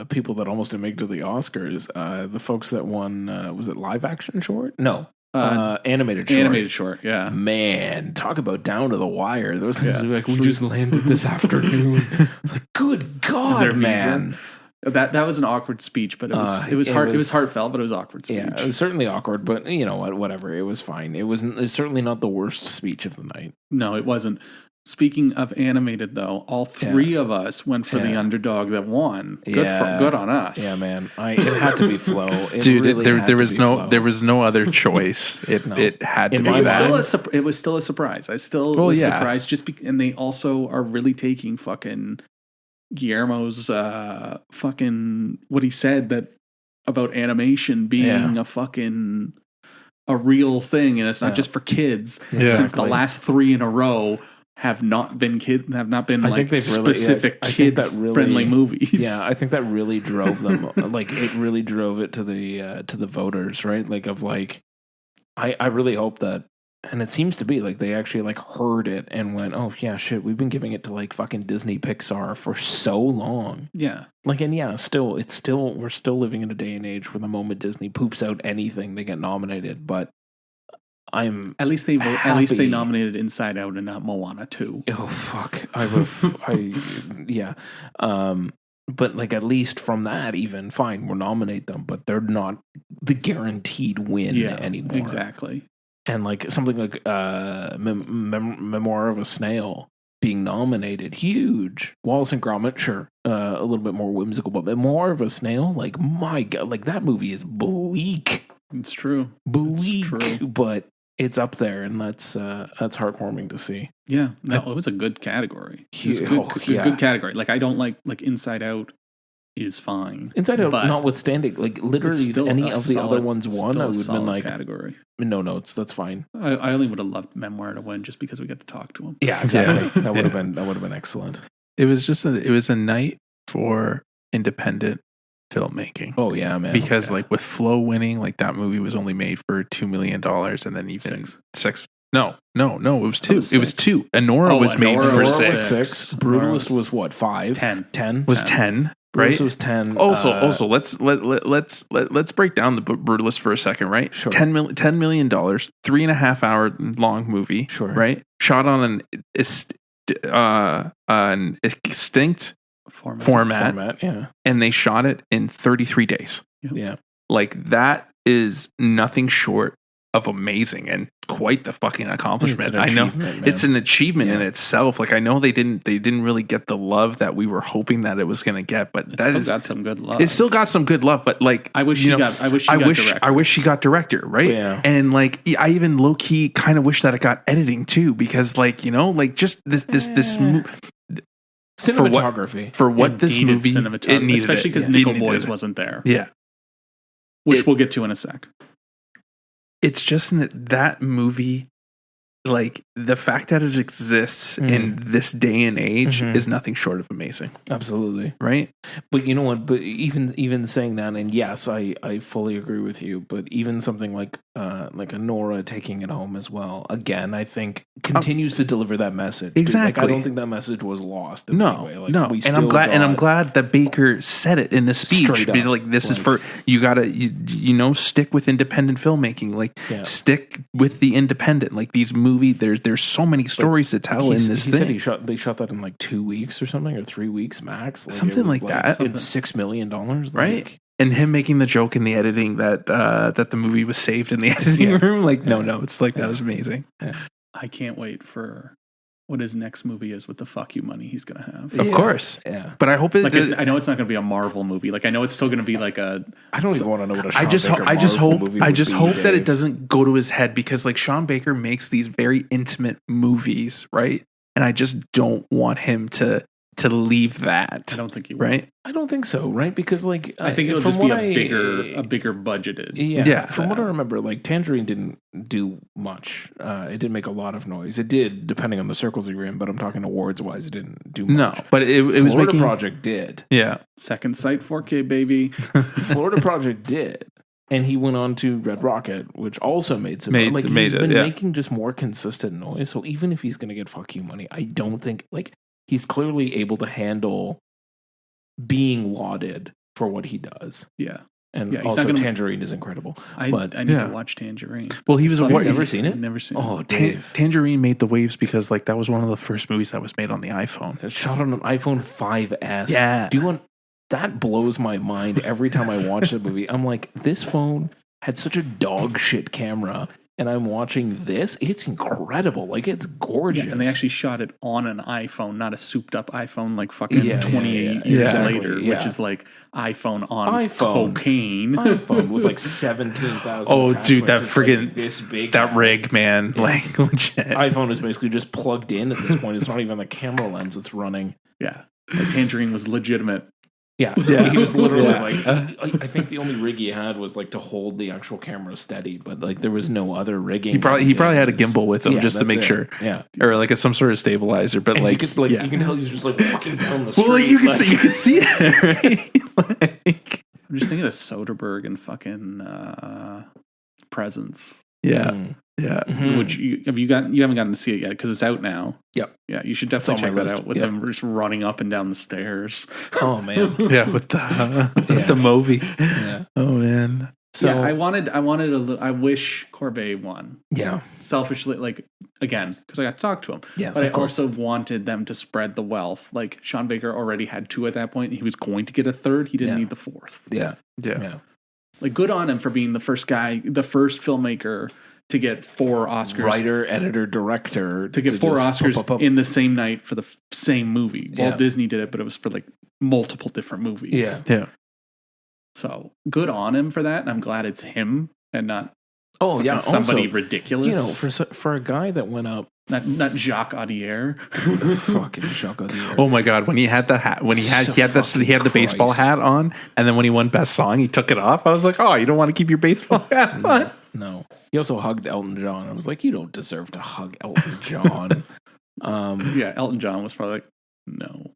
people that almost didn't make it to the Oscars, the folks that won was it live action short? No. Animated short, yeah. Man, talk about down to the wire. Those things are like, we just landed this afternoon. It's like, good God, man. That was an awkward speech, but it was heartfelt, but it was awkward speech. Yeah, it was certainly awkward, but you know what? Whatever. It was fine. It's certainly not the worst speech of the night. No, it wasn't. Speaking of animated, though, all three of us went for the underdog that won. Good on us. Yeah, man. It had to be Flo. Dude, really there was no other choice. It had to be that. It was still a surprise. I still was surprised. And they also are really taking fucking Guillermo's fucking what he said that about animation being a real thing, and it's not just for kids. Since the last 3 in a row have not been like specific kid-friendly movies. Yeah, I think that really drove them. Like it really drove it to the voters, right? Like of like, I really hope that, and it seems to be like they actually like heard it and went, oh yeah, shit, we've been giving it to like fucking Disney Pixar for so long. Yeah, like and we're still living in a day and age where the moment Disney poops out anything, they get nominated, but. At least they nominated Inside Out and not Moana 2. Oh fuck! But like at least from that, even fine, we'll nominate them, but they're not the guaranteed win anymore. Exactly. And like something like Memoir of a Snail being nominated, huge. Wallace and Gromit, sure, a little bit more whimsical, but Memoir of a Snail, like my God, like that movie is bleak. It's true. Bleak, but. It's up there, and that's heartwarming to see. Yeah, no, it was a good category. It was a good category. Like I don't like Inside Out is fine. Inside Out, notwithstanding, like literally if any of the other ones won, I would have been like category. No notes, that's fine. I only would have loved Memoir to win just because we get to talk to him. Yeah, exactly. That would have been excellent. It was just a night for independent filmmaking. Oh yeah, man. Because like with Flow winning, like that movie was only made for $2 million, and then even six. No, it was 2. It was 2. Anora was made for 6. Brutalist was what, 5? 10 was 10. Right. Brutalist was 10. Also, let's break down the Brutalist for a second, right? Sure. $10 million, 3.5 hour long movie. Sure. Right. Shot on an extinct format, yeah, and they shot it in 33 days. Yeah, like that is nothing short of amazing and quite the fucking accomplishment. I know it's an achievement in itself. Like I know they didn't really get the love that we were hoping that it was going to get, but got some good love. It still got some good love, but like I wish she got director, right? Yeah. And like I even low key kind of wish that it got editing too, because like like just this cinematography for what this movie it needed, especially because Nickel Boys wasn't there. Yeah, which we'll get to in a sec. It's just that movie, like the fact that it exists in this day and age is nothing short of amazing. Absolutely. Right. But you know what? But even saying that, and yes, I fully agree with you. But even something like Anora taking it home as well, again, I think continues to deliver that message. Exactly. Like, I don't think that message was lost. No. And I'm glad that Baker said it in the speech. Like this is for you. Gotta stick with independent filmmaking. Like stick with the independent. Like these movies. There's so many stories to tell in this thing. He said they shot that in like 2 weeks or something, or 3 weeks max. Like something like that. It's $6 million, right? And him making the joke in the editing that the movie was saved in the editing room. Like no, it's like that was amazing. Yeah. I can't wait for what his next movie is with the fuck you money he's going to have. Of course. Yeah. But I hope it... I know it's not going to be a Marvel movie. Like, I know it's still going to be like a... I don't even want to know what a Sean I just Baker hope movie would I just be, hope that Dave. it doesn't go to his head, because like Sean Baker makes these very intimate movies, right? And I just don't want him to leave that. I don't think he will. Right? I don't think so, right? Because like I think it'll just be a bigger budgeted. Yeah. From what I remember, like Tangerine didn't do much. It didn't make a lot of noise. It did, depending on the circles you were in. But I'm talking awards wise, it didn't do much. No, but it was Florida making... Project did. Yeah. Second Sight 4K, baby. Florida Project did. And he went on to Red Rocket, which also made some he's been making just more consistent noise. So even if he's going to get fuck you money, I don't think like he's clearly able to handle being lauded for what he does. Yeah. And also Tangerine is incredible. I need to watch Tangerine. Well, he was You've never seen it? Never seen it. Oh, Dave. Tangerine made the waves because like that was one of the first movies that was made on the iPhone. It's shot on an iPhone 5S. Yeah. That blows my mind every time I watch the movie. I'm like, this phone had such a dog shit camera, and I'm watching this. It's incredible. Like, it's gorgeous. Yeah, and they actually shot it on an iPhone, not a souped up iPhone like fucking 28 years later, which is like iPhone on cocaine. iPhone with like 17,000 Oh, dude, that friggin' like this big. That rig, man. Yeah. Like, legit. iPhone is basically just plugged in at this point. It's not even the camera lens that's running. Yeah. Like, Tangerine was legitimate. Yeah. He was literally like, I think the only rig he had was like to hold the actual camera steady, but like there was no other rigging. He probably had a gimbal with him just to make sure. Yeah. Or like some sort of stabilizer, but and like, you can tell he's just like walking down the street. Well, like you can see it, right? Like, I'm just thinking of Soderbergh and fucking Presence. Yeah. Yeah. Mm-hmm. Which you haven't gotten to see it yet because it's out now. Yep. Yeah, you should definitely check that out with him just running up and down the stairs. Oh man. Yeah, with the movie. Yeah. Oh man. So yeah, I wish Corbet won. Yeah. Selfishly, like again, because I got to talk to him. Yes, but I also wanted them to spread the wealth. Like Sean Baker already had 2 at that point. He was going to get a 3rd. He didn't need the 4th. Yeah. Like good on him for being the first filmmaker to get 4 Oscars. Writer, editor, director. To get 4 Oscars in the same night for the same movie. Walt Disney did it, but it was for like multiple different movies. Yeah. So good on him for that. And I'm glad it's him and not somebody also, ridiculous. You know, for a guy that went up. Not Jacques Audier. Fucking Jacques Audier. Oh my god, when he had the hat, he had the baseball hat on, and then when he won Best Song, he took it off. I was like, oh, you don't want to keep your baseball hat on? No. He also hugged Elton John. I was like, you don't deserve to hug Elton John. Yeah, Elton John was probably like, no.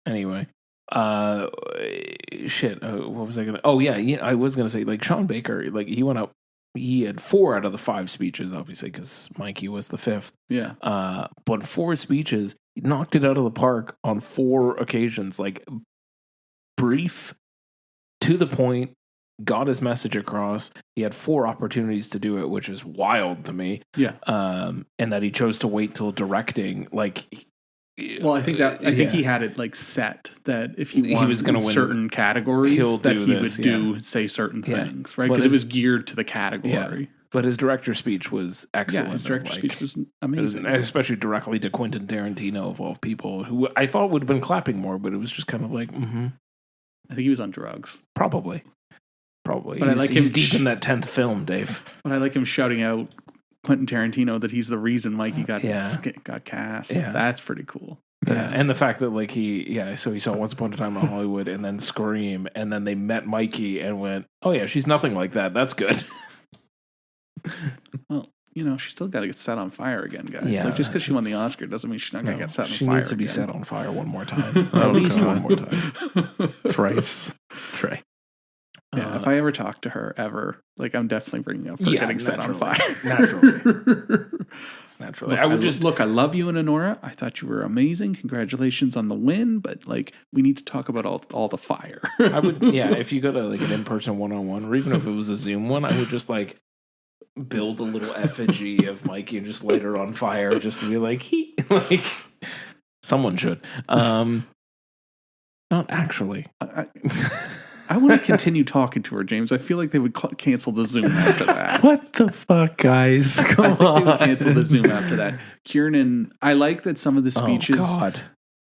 Anyway. Shit. What was I gonna? Oh yeah. I was gonna say like Sean Baker. Like he went up. He had 4 out of the 5 speeches, obviously, because Mikey was the 5th. Yeah. But 4 speeches, he knocked it out of the park on 4 occasions. Like brief, to the point, got his message across. He had 4 opportunities to do it, which is wild to me. Yeah. And that he chose to wait till directing. Like. Well, I think he had it like set that if he was going to win certain categories, he would say certain things, right? Because it was geared to the category. Yeah. But his director speech was excellent. Yeah, his director speech was amazing, especially directly to Quentin Tarantino of all people, who I thought would have been clapping more, but it was just kind of like, I think he was on drugs, probably. But he's deep in that 10th film, Dave. But I like him shouting out Quentin Tarantino that he's the reason Mikey got cast. Yeah. That's pretty cool. Yeah. And the fact that like so he saw Once Upon a Time in Hollywood and then Scream, and then they met Mikey and went, oh yeah, she's nothing like that. That's good. Well, she's still got to get set on fire again, guys. Yeah, like, just because she won the Oscar doesn't mean she's not going to get set on fire. She needs to be set on fire one more time. At least one more time. Thrice. Yeah, if I ever talk to her ever, like I'm definitely bringing up her getting set on fire. Naturally. I love you and Honora. I thought you were amazing. Congratulations on the win, but like we need to talk about all the fire. I would, if you go to like an in-person one-on-one, or even if it was a Zoom one, I would just like build a little effigy of Mikey and just light her on fire, just to be like someone should. Not actually. I want to continue talking to her, James. I feel like they would cancel the Zoom after that. What the fuck, guys? Come on. They would cancel the Zoom after that. Kieran, I like that some of the speeches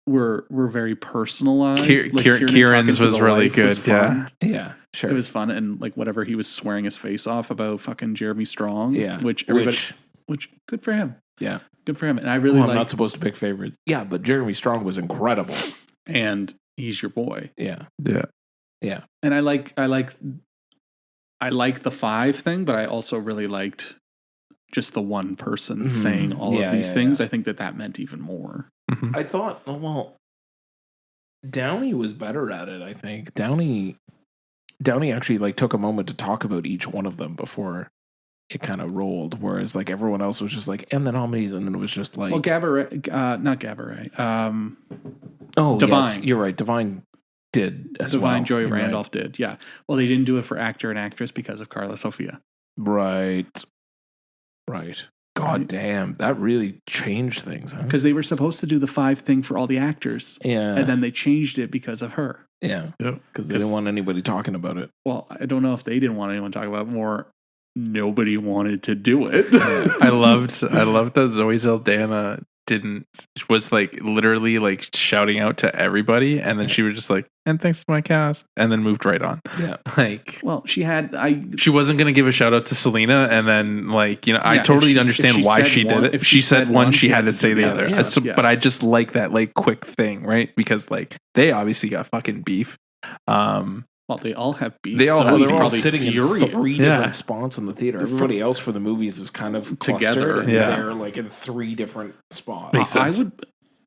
were very personalized. Kieran's was really good. Yeah, sure. It was fun, and like whatever he was swearing his face off about fucking Jeremy Strong. Yeah, which good for him. Yeah, good for him. And I really I'm not supposed to pick favorites. Yeah, but Jeremy Strong was incredible, and he's your boy. Yeah. And I like the 5 thing, but I also really liked just the one person saying all of these things. I think that meant even more. I thought, Downey was better at it. I think Downey actually like took a moment to talk about each one of them before it kind of rolled. Whereas like everyone else was just like, and the nominees, and then it was just like, well, not Gabourey. Divine. Yes, you're right. Divine did as Divine well. Joey Randolph did. Yeah. Well, they didn't do it for actor and actress because of Carla Sofia. Right. God damn, that really changed things. Because they were supposed to do the 5 thing for all the actors. Yeah. And then they changed it because of her. Yeah. Because they didn't want anybody talking about it. Well, I don't know if they didn't want anyone to talk about it more. Nobody wanted to do it. I loved that Zoe Saldana was like literally like shouting out to everybody, and then she was just like, and thanks to my cast, and then moved right on. Yeah. Like, well, she wasn't going to give a shout out to Selena, and then like, I totally understand why she did it. If she said one, she had to say the other. Yeah. But I just like that like quick thing, right? Because like they obviously got fucking beef. Well, they all have beef. They're all sitting in 3 different spots in the theater. Everybody else for the movies is kind of together. And they're like in 3 different spots.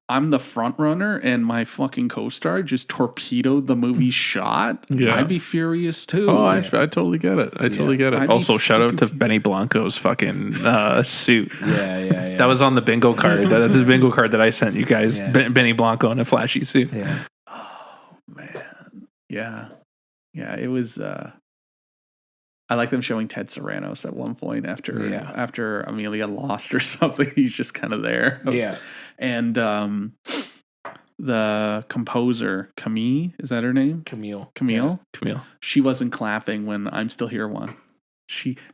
I'm the front runner, and my fucking co-star just torpedoed the movie shot. Yeah. I'd be furious too. Oh, I totally get it. I totally get it. Also, shout out to Benny Blanco's fucking suit. Yeah. That was on the bingo card. That's the bingo card that I sent you guys. Yeah. Benny Blanco in a flashy suit. Yeah. Oh man. Yeah. Yeah, it was. I like them showing Ted Sarandos at one point after Amelia lost or something. He's just kind of there. And the composer Camille, is that her name? Camille. She wasn't clapping when "I'm Still Here" won.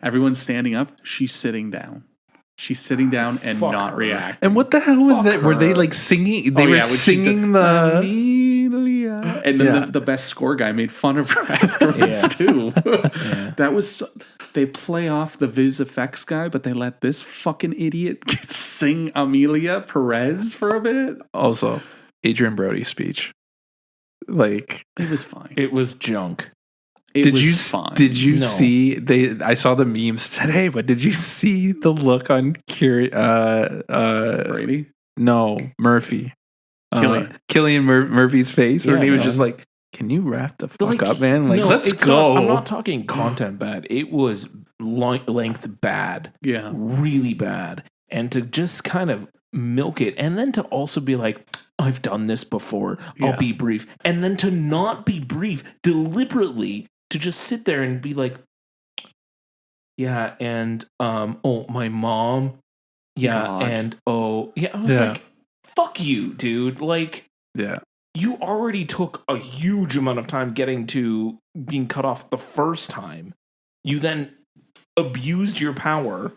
Everyone's standing up. She's sitting down. She's sitting down and not reacting. And what the hell was that? Were they like singing? They were singing the Amelia. And then the best score guy made fun of her afterwards too. That was, they play off the Viz effects guy, but they let this fucking idiot sing Amelia Perez for a bit. Also, Adrian Brody's speech. Like, it was fine. It was junk. Did you see? I saw the memes today, but did you see the look on Brady? No, Murphy. Killian Murphy's face, or he was just like, "Can you wrap the fuck up, man? Like, let's go." I'm not talking content bad. It was length bad. Yeah, really bad. And to just kind of milk it, and then to also be like, "I've done this before. I'll be brief," and then to not be brief deliberately. To just sit there and be like, yeah, and my mom, God. and I was like, fuck you, dude. Like, you already took a huge amount of time getting to being cut off the first time. You then abused your power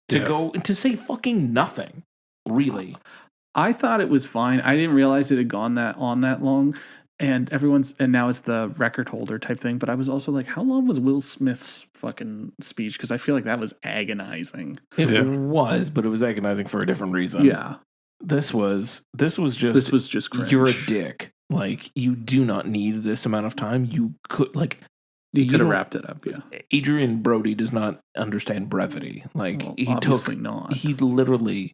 to go to say fucking nothing. Really, I thought it was fine. I didn't realize it had gone that long. And now it's the record holder type thing. But I was also like, how long was Will Smith's fucking speech? Because I feel like that was agonizing. It was, but it was agonizing for a different reason. Yeah. This was just cringe. You're a dick. Like, you do not need this amount of time. You could have wrapped it up. Yeah. Adrian Brody does not understand brevity. Like, not. He literally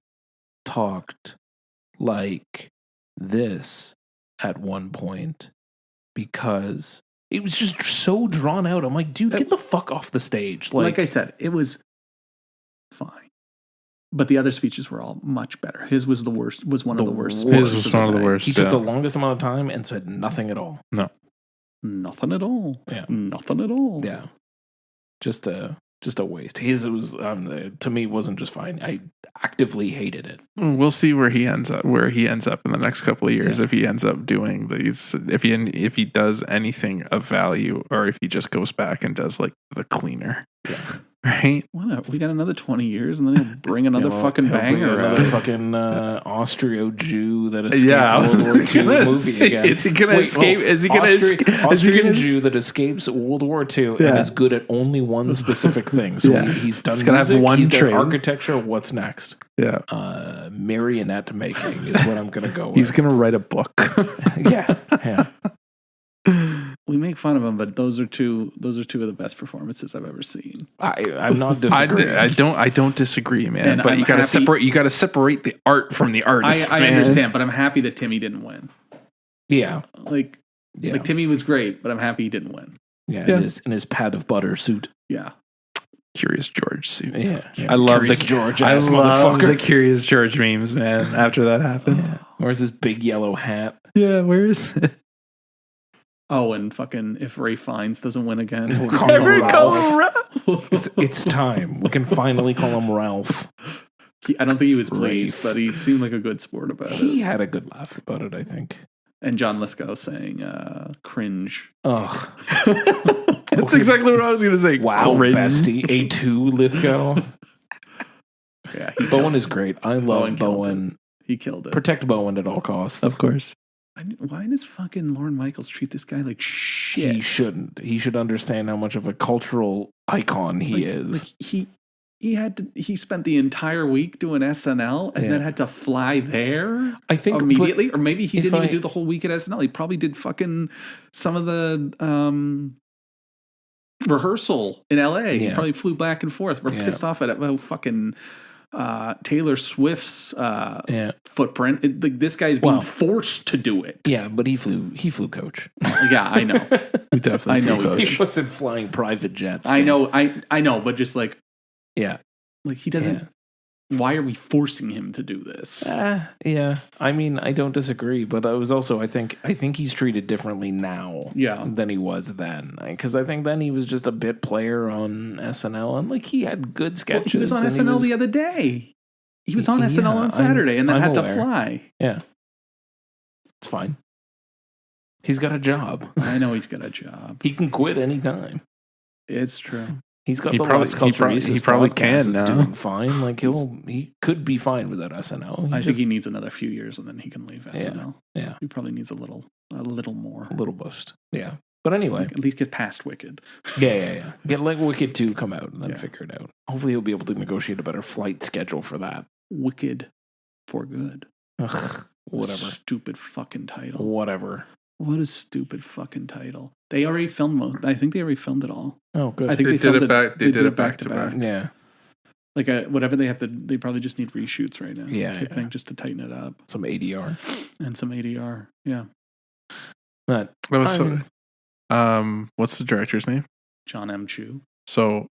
talked like this at one point because it was just so drawn out. I'm like, dude, get the fuck off the stage. Like I said, it was fine, but the other speeches were all much better. His was the worst. Was one of the worst. His was one of the worst. He took the longest amount of time and said nothing at all. No, nothing at all. Yeah, nothing at all. Yeah, just just a waste. His was to me wasn't just fine. I actively hated it. We'll see where he ends up in the next couple of years. If he ends up doing these, if he does anything of value, or if he just goes back and does like the cleaner. Yeah. Right? We got another 20 years, and then he'll bring another fucking banger. Another fucking Austro-Jew that escaped World War II movie again. Is he going to escape? Is he going to Austrian Jew that escapes World War II and is good at only one specific thing. So he's done music, have one he's trade. done architecture. What's next? Yeah. Marionette making is what I'm going to go with. He's going to write a book. Yeah. We make fun of him, but those are two of the best performances I've ever seen. I'm not disagreeing. I don't disagree, man. But you got to separate the art from the artist. I understand, but I'm happy that Timmy didn't win. Yeah. Like Timmy was great, but I'm happy he didn't win. Yeah. In his pad of butter suit. Yeah. Curious George suit. Yeah. I love Curious the George. I love the Curious George memes, man. After that happened, where's his big yellow hat? Yeah, where is it? Oh, and fucking if Ray Fiennes doesn't win again, we'll call him Ralph. It's time. We can finally call him Ralph. I don't think he was pleased, but he seemed like a good sport about it. He had a good laugh about it, I think. And John Lithgow saying cringe. Ugh. That's exactly what I was going to say. Wow, bestie. A2 Lithgow. Yeah, Bowen is great. I love Bowen. He killed it. Protect Bowen at all costs. Of course. Why does fucking Lorne Michaels treat this guy like shit? He shouldn't. He should understand how much of a cultural icon he is. He spent the entire week doing SNL and then had to fly there. I think immediately, or maybe he didn't even do the whole week at SNL. He probably did fucking some of the rehearsal in LA. He probably flew back and forth. We're pissed off at fucking Taylor Swift's footprint. This guy's being forced to do it. Yeah, but he flew coach. Yeah, I know. He definitely flew coach. He wasn't flying private jets. I know, but just like like he doesn't. Yeah. Why are we forcing him to do this? Yeah. I mean, I don't disagree, but I was also I think he's treated differently now than he was then. Because I think then he was just a bit player on SNL, and like he had good sketches. He was on SNL the other day. He was on SNL on Saturday and then had to fly. Yeah. It's fine. He's got a job. I know he's got a job. He can quit anytime. It's true. He's got the Las Culturistas. He probably can now. It's doing fine. Like he could be fine without SNL. I think he needs another few years and then he can leave SNL. Yeah. He probably needs a little more. A little boost. Yeah. But anyway. Like, at least get past Wicked. Yeah. Get like Wicked 2 come out and then figure it out. Hopefully he'll be able to negotiate a better flight schedule for that. Wicked for Good. Ugh, whatever. Stupid fucking title. Whatever. What a stupid fucking title. They already filmed. I think they already filmed it all. Oh, good. I think they did it back to back. Yeah. Like whatever they have to. They probably just need reshoots right now. Yeah. Thing, just to tighten it up. Some ADR. And some ADR. Yeah. But what's the director's name? John M. Chu. So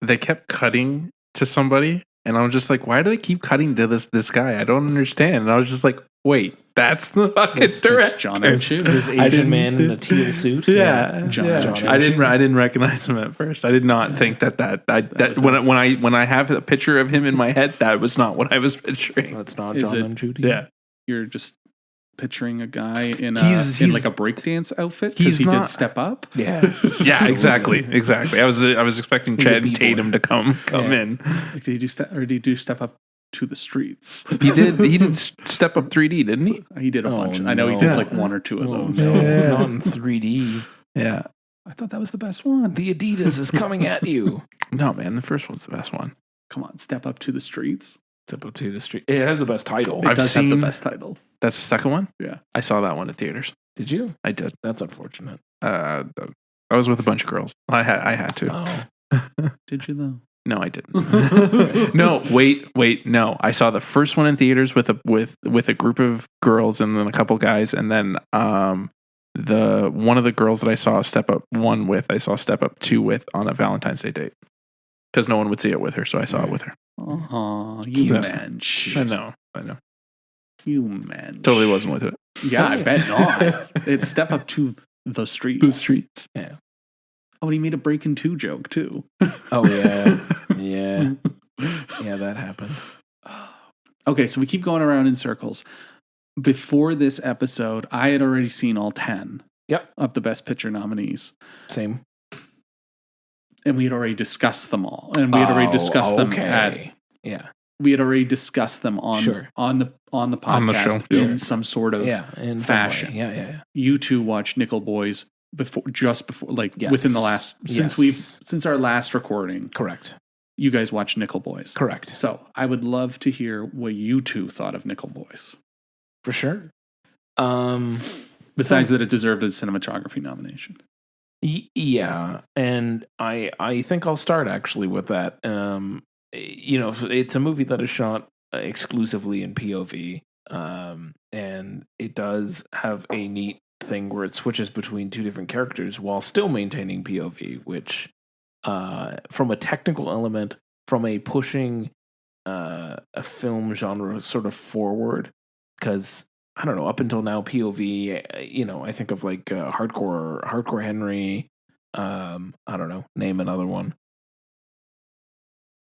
they kept cutting to somebody, and I was just like, why do they keep cutting to this guy? I don't understand. And I was just like, wait, that's the fucking director. John M. Chu. This Asian man in a teal suit. Yeah. John M. Chu. I didn't recognize him at first. I did not think when I have a picture of him in my head, that was not what I was picturing. That's not John M. Chu. Yeah. You're just picturing a guy in like a breakdance outfit because he did Step Up. Yeah. Yeah, exactly. I was expecting Chad Tatum to come in. Like, did he do Step Up to the Streets? He did Step Up 3D, didn't he? He did a bunch. I know he did like one or two of those. No, not in 3D. Yeah. I thought that was the best one. The Adidas is coming at you. No, man, the first one's the best one. Come on, Step Up to the Streets. Step Up to the Street. It has the best title. It does have the best title. That's the second one? Yeah. I saw that one at theaters. Did you? I did. That's unfortunate. I was with a bunch of girls. I had to. Oh. Did you though? No, I didn't. No, wait, no. I saw the first one in theaters with a group of girls and then a couple guys, and then the one of the girls that I saw Step Up 1 with, I saw Step Up 2 with on a Valentine's Day date. Because no one would see it with her, so I saw it with her. Oh, you mensch. I know. You mensch. Totally wasn't with it. Yeah, I bet not. It's Step Up to the Streets. The Streets. Yeah. Oh, and he made a Breaking 2 joke too. Oh yeah, that happened. Okay, so we keep going around in circles. Before this episode, I had already seen all 10 of the Best Picture nominees. Same. And we had already discussed them all. And we had already discussed them we had already discussed them on the podcast on the show. in some sort of fashion. Yeah. You two watched Nickel Boys within the last since our last recording. Correct. You guys watched Nickel Boys. Correct. So I would love to hear what you two thought of Nickel Boys. For sure. Besides that it deserved a cinematography nomination. Yeah, and I think I'll start actually with that. It's a movie that is shot exclusively in POV, and it does have a neat thing where it switches between two different characters while still maintaining POV, which, from a technical element, from a pushing a film genre sort of forward, because I don't know, up until now, POV, I think of like Hardcore Henry. I don't know, name another one.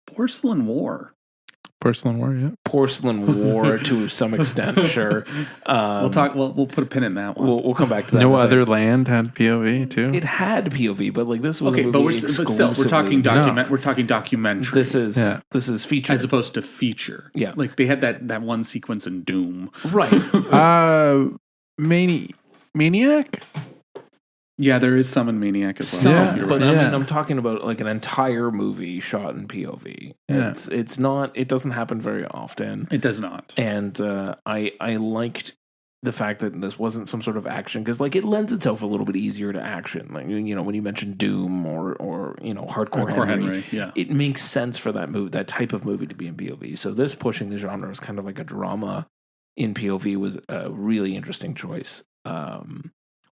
Porcelain War, yeah. Porcelain War to some extent, sure. We'll put a pin in that one. We'll come back to that. No Other Land had POV too. It had POV, but like this was okay. But we're talking We're talking documentary. This is feature as opposed to feature. Yeah, like they had that one sequence in Doom, right? Maniac. Yeah, there is some in Maniac as well. But I mean, I'm talking about like an entire movie shot in POV. Yeah. It's not. It doesn't happen very often. It does not. And I liked the fact that this wasn't some sort of action because like it lends itself a little bit easier to action. Like when you mentioned Doom or Hardcore Henry, it makes sense for that type of movie to be in POV. So this pushing the genre is kind of like a drama in POV was a really interesting choice.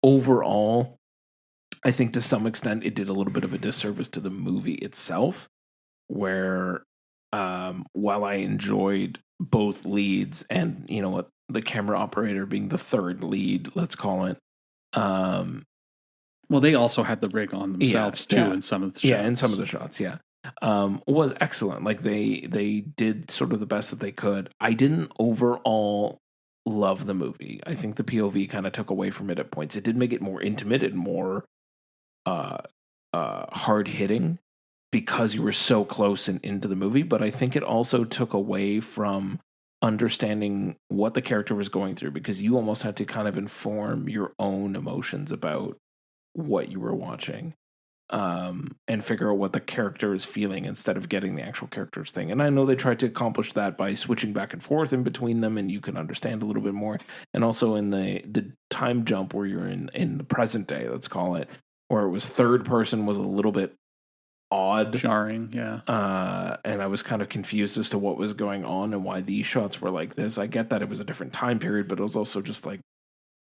Overall, I think to some extent it did a little bit of a disservice to the movie itself, where while I enjoyed both leads and the camera operator being the third lead, let's call it. Well, they also had the rig on themselves too in some of the shots. Yeah, in some of the shots, was excellent. Like they did sort of the best that they could. I didn't overall love the movie. I think the POV kind of took away from it at points. It did make it more intimate and more hard hitting because you were so close and into the movie, but I think it also took away from understanding what the character was going through because you almost had to kind of inform your own emotions about what you were watching and figure out what the character is feeling instead of getting the actual character's thing. And I know they tried to accomplish that by switching back and forth in between them, and you can understand a little bit more. And also in the time jump where you're in the present day, let's call it, where it was third person was a little bit odd. Jarring, yeah. And I was kind of confused as to what was going on and why these shots were like this. I get that it was a different time period, but it was also just like,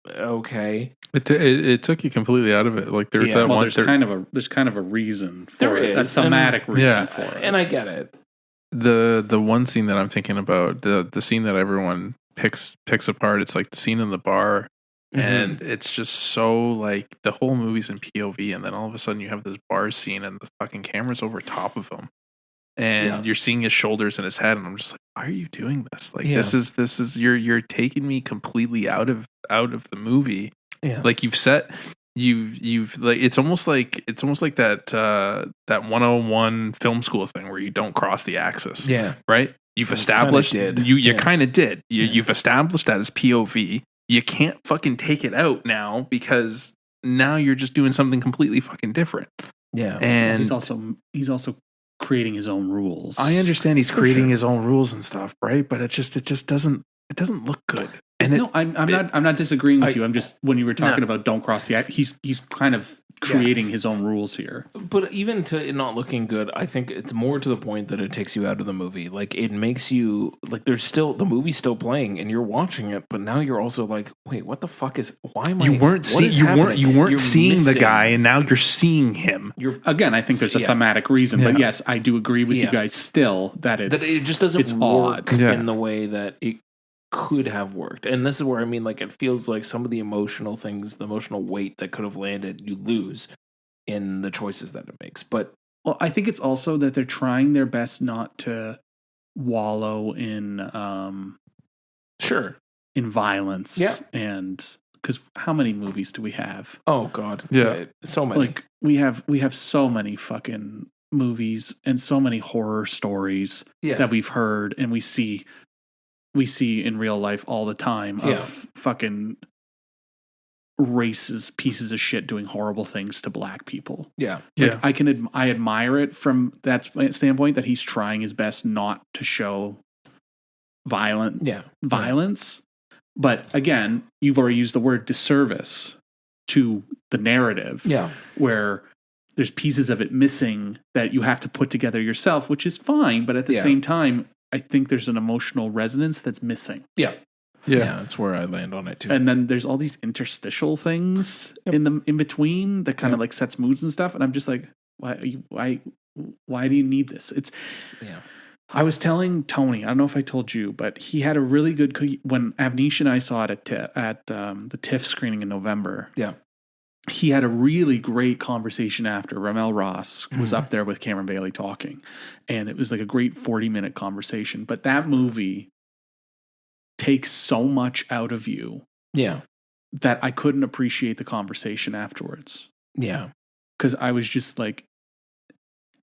okay. It took you completely out of it. Like there's that one. There's kind of a reason for it. A thematic reason for it. And I get it. The one scene that I'm thinking about, the scene that everyone picks apart, it's like the scene in the bar. And it's just so like the whole movie's in POV, and then all of a sudden you have this bar scene, and the fucking camera's over top of him, and you're seeing his shoulders and his head, and I'm just like, why are you doing this? Like this is you're taking me completely out of the movie. Yeah, like you've like it's almost like that 101 film school thing where you don't cross the axis. Yeah, right. You've established you kind of did. You've established that as POV. You can't fucking take it out now because now you're just doing something completely fucking different. Yeah. And he's also creating his own rules. I understand he's creating his own rules and stuff, right? But it just doesn't look good. And I'm not disagreeing with you. I'm just when you were talking about don't cross the he's kind of creating his own rules here. But even to it not looking good, I think it's more to the point that it takes you out of the movie. Like it makes you like there's still the movie's still playing and you're watching it, but now you're also like, wait, what the fuck is? Why am I? You weren't seeing the guy, and now you're seeing him. Again, I think there's a thematic reason, but yes, I do agree with you guys still that it just doesn't work in the way that it could have worked. And this is where I mean, like, it feels like some of the emotional things, the emotional weight that could have landed, you lose in the choices that it makes. But well, I think it's also that they're trying their best not to wallow in in violence. Yeah. And because how many movies do we have? Oh God. Yeah. So many. Like we have so many fucking movies and so many horror stories that we've heard and we see in real life all the time of fucking racist pieces of shit doing horrible things to black people. Yeah. Like I admire it from that standpoint that he's trying his best not to show violence. But again, you've already used the word disservice to the narrative. Yeah. Where there's pieces of it missing that you have to put together yourself, which is fine. But at the same time, I think there's an emotional resonance that's missing. Yeah. Yeah, that's where I land on it too. And then there's all these interstitial things in between that kind of like sets moods and stuff. And I'm just like, why do you need this? It's I was telling Tony, I don't know if I told you, but he had a really good when Avnish and I saw it at the TIFF screening in November. Yeah. He had a really great conversation after. Ramel Ross was up there with Cameron Bailey talking. And it was like a great 40-minute conversation. But that movie takes so much out of you. Yeah. That I couldn't appreciate the conversation afterwards. Yeah. Because I was just like,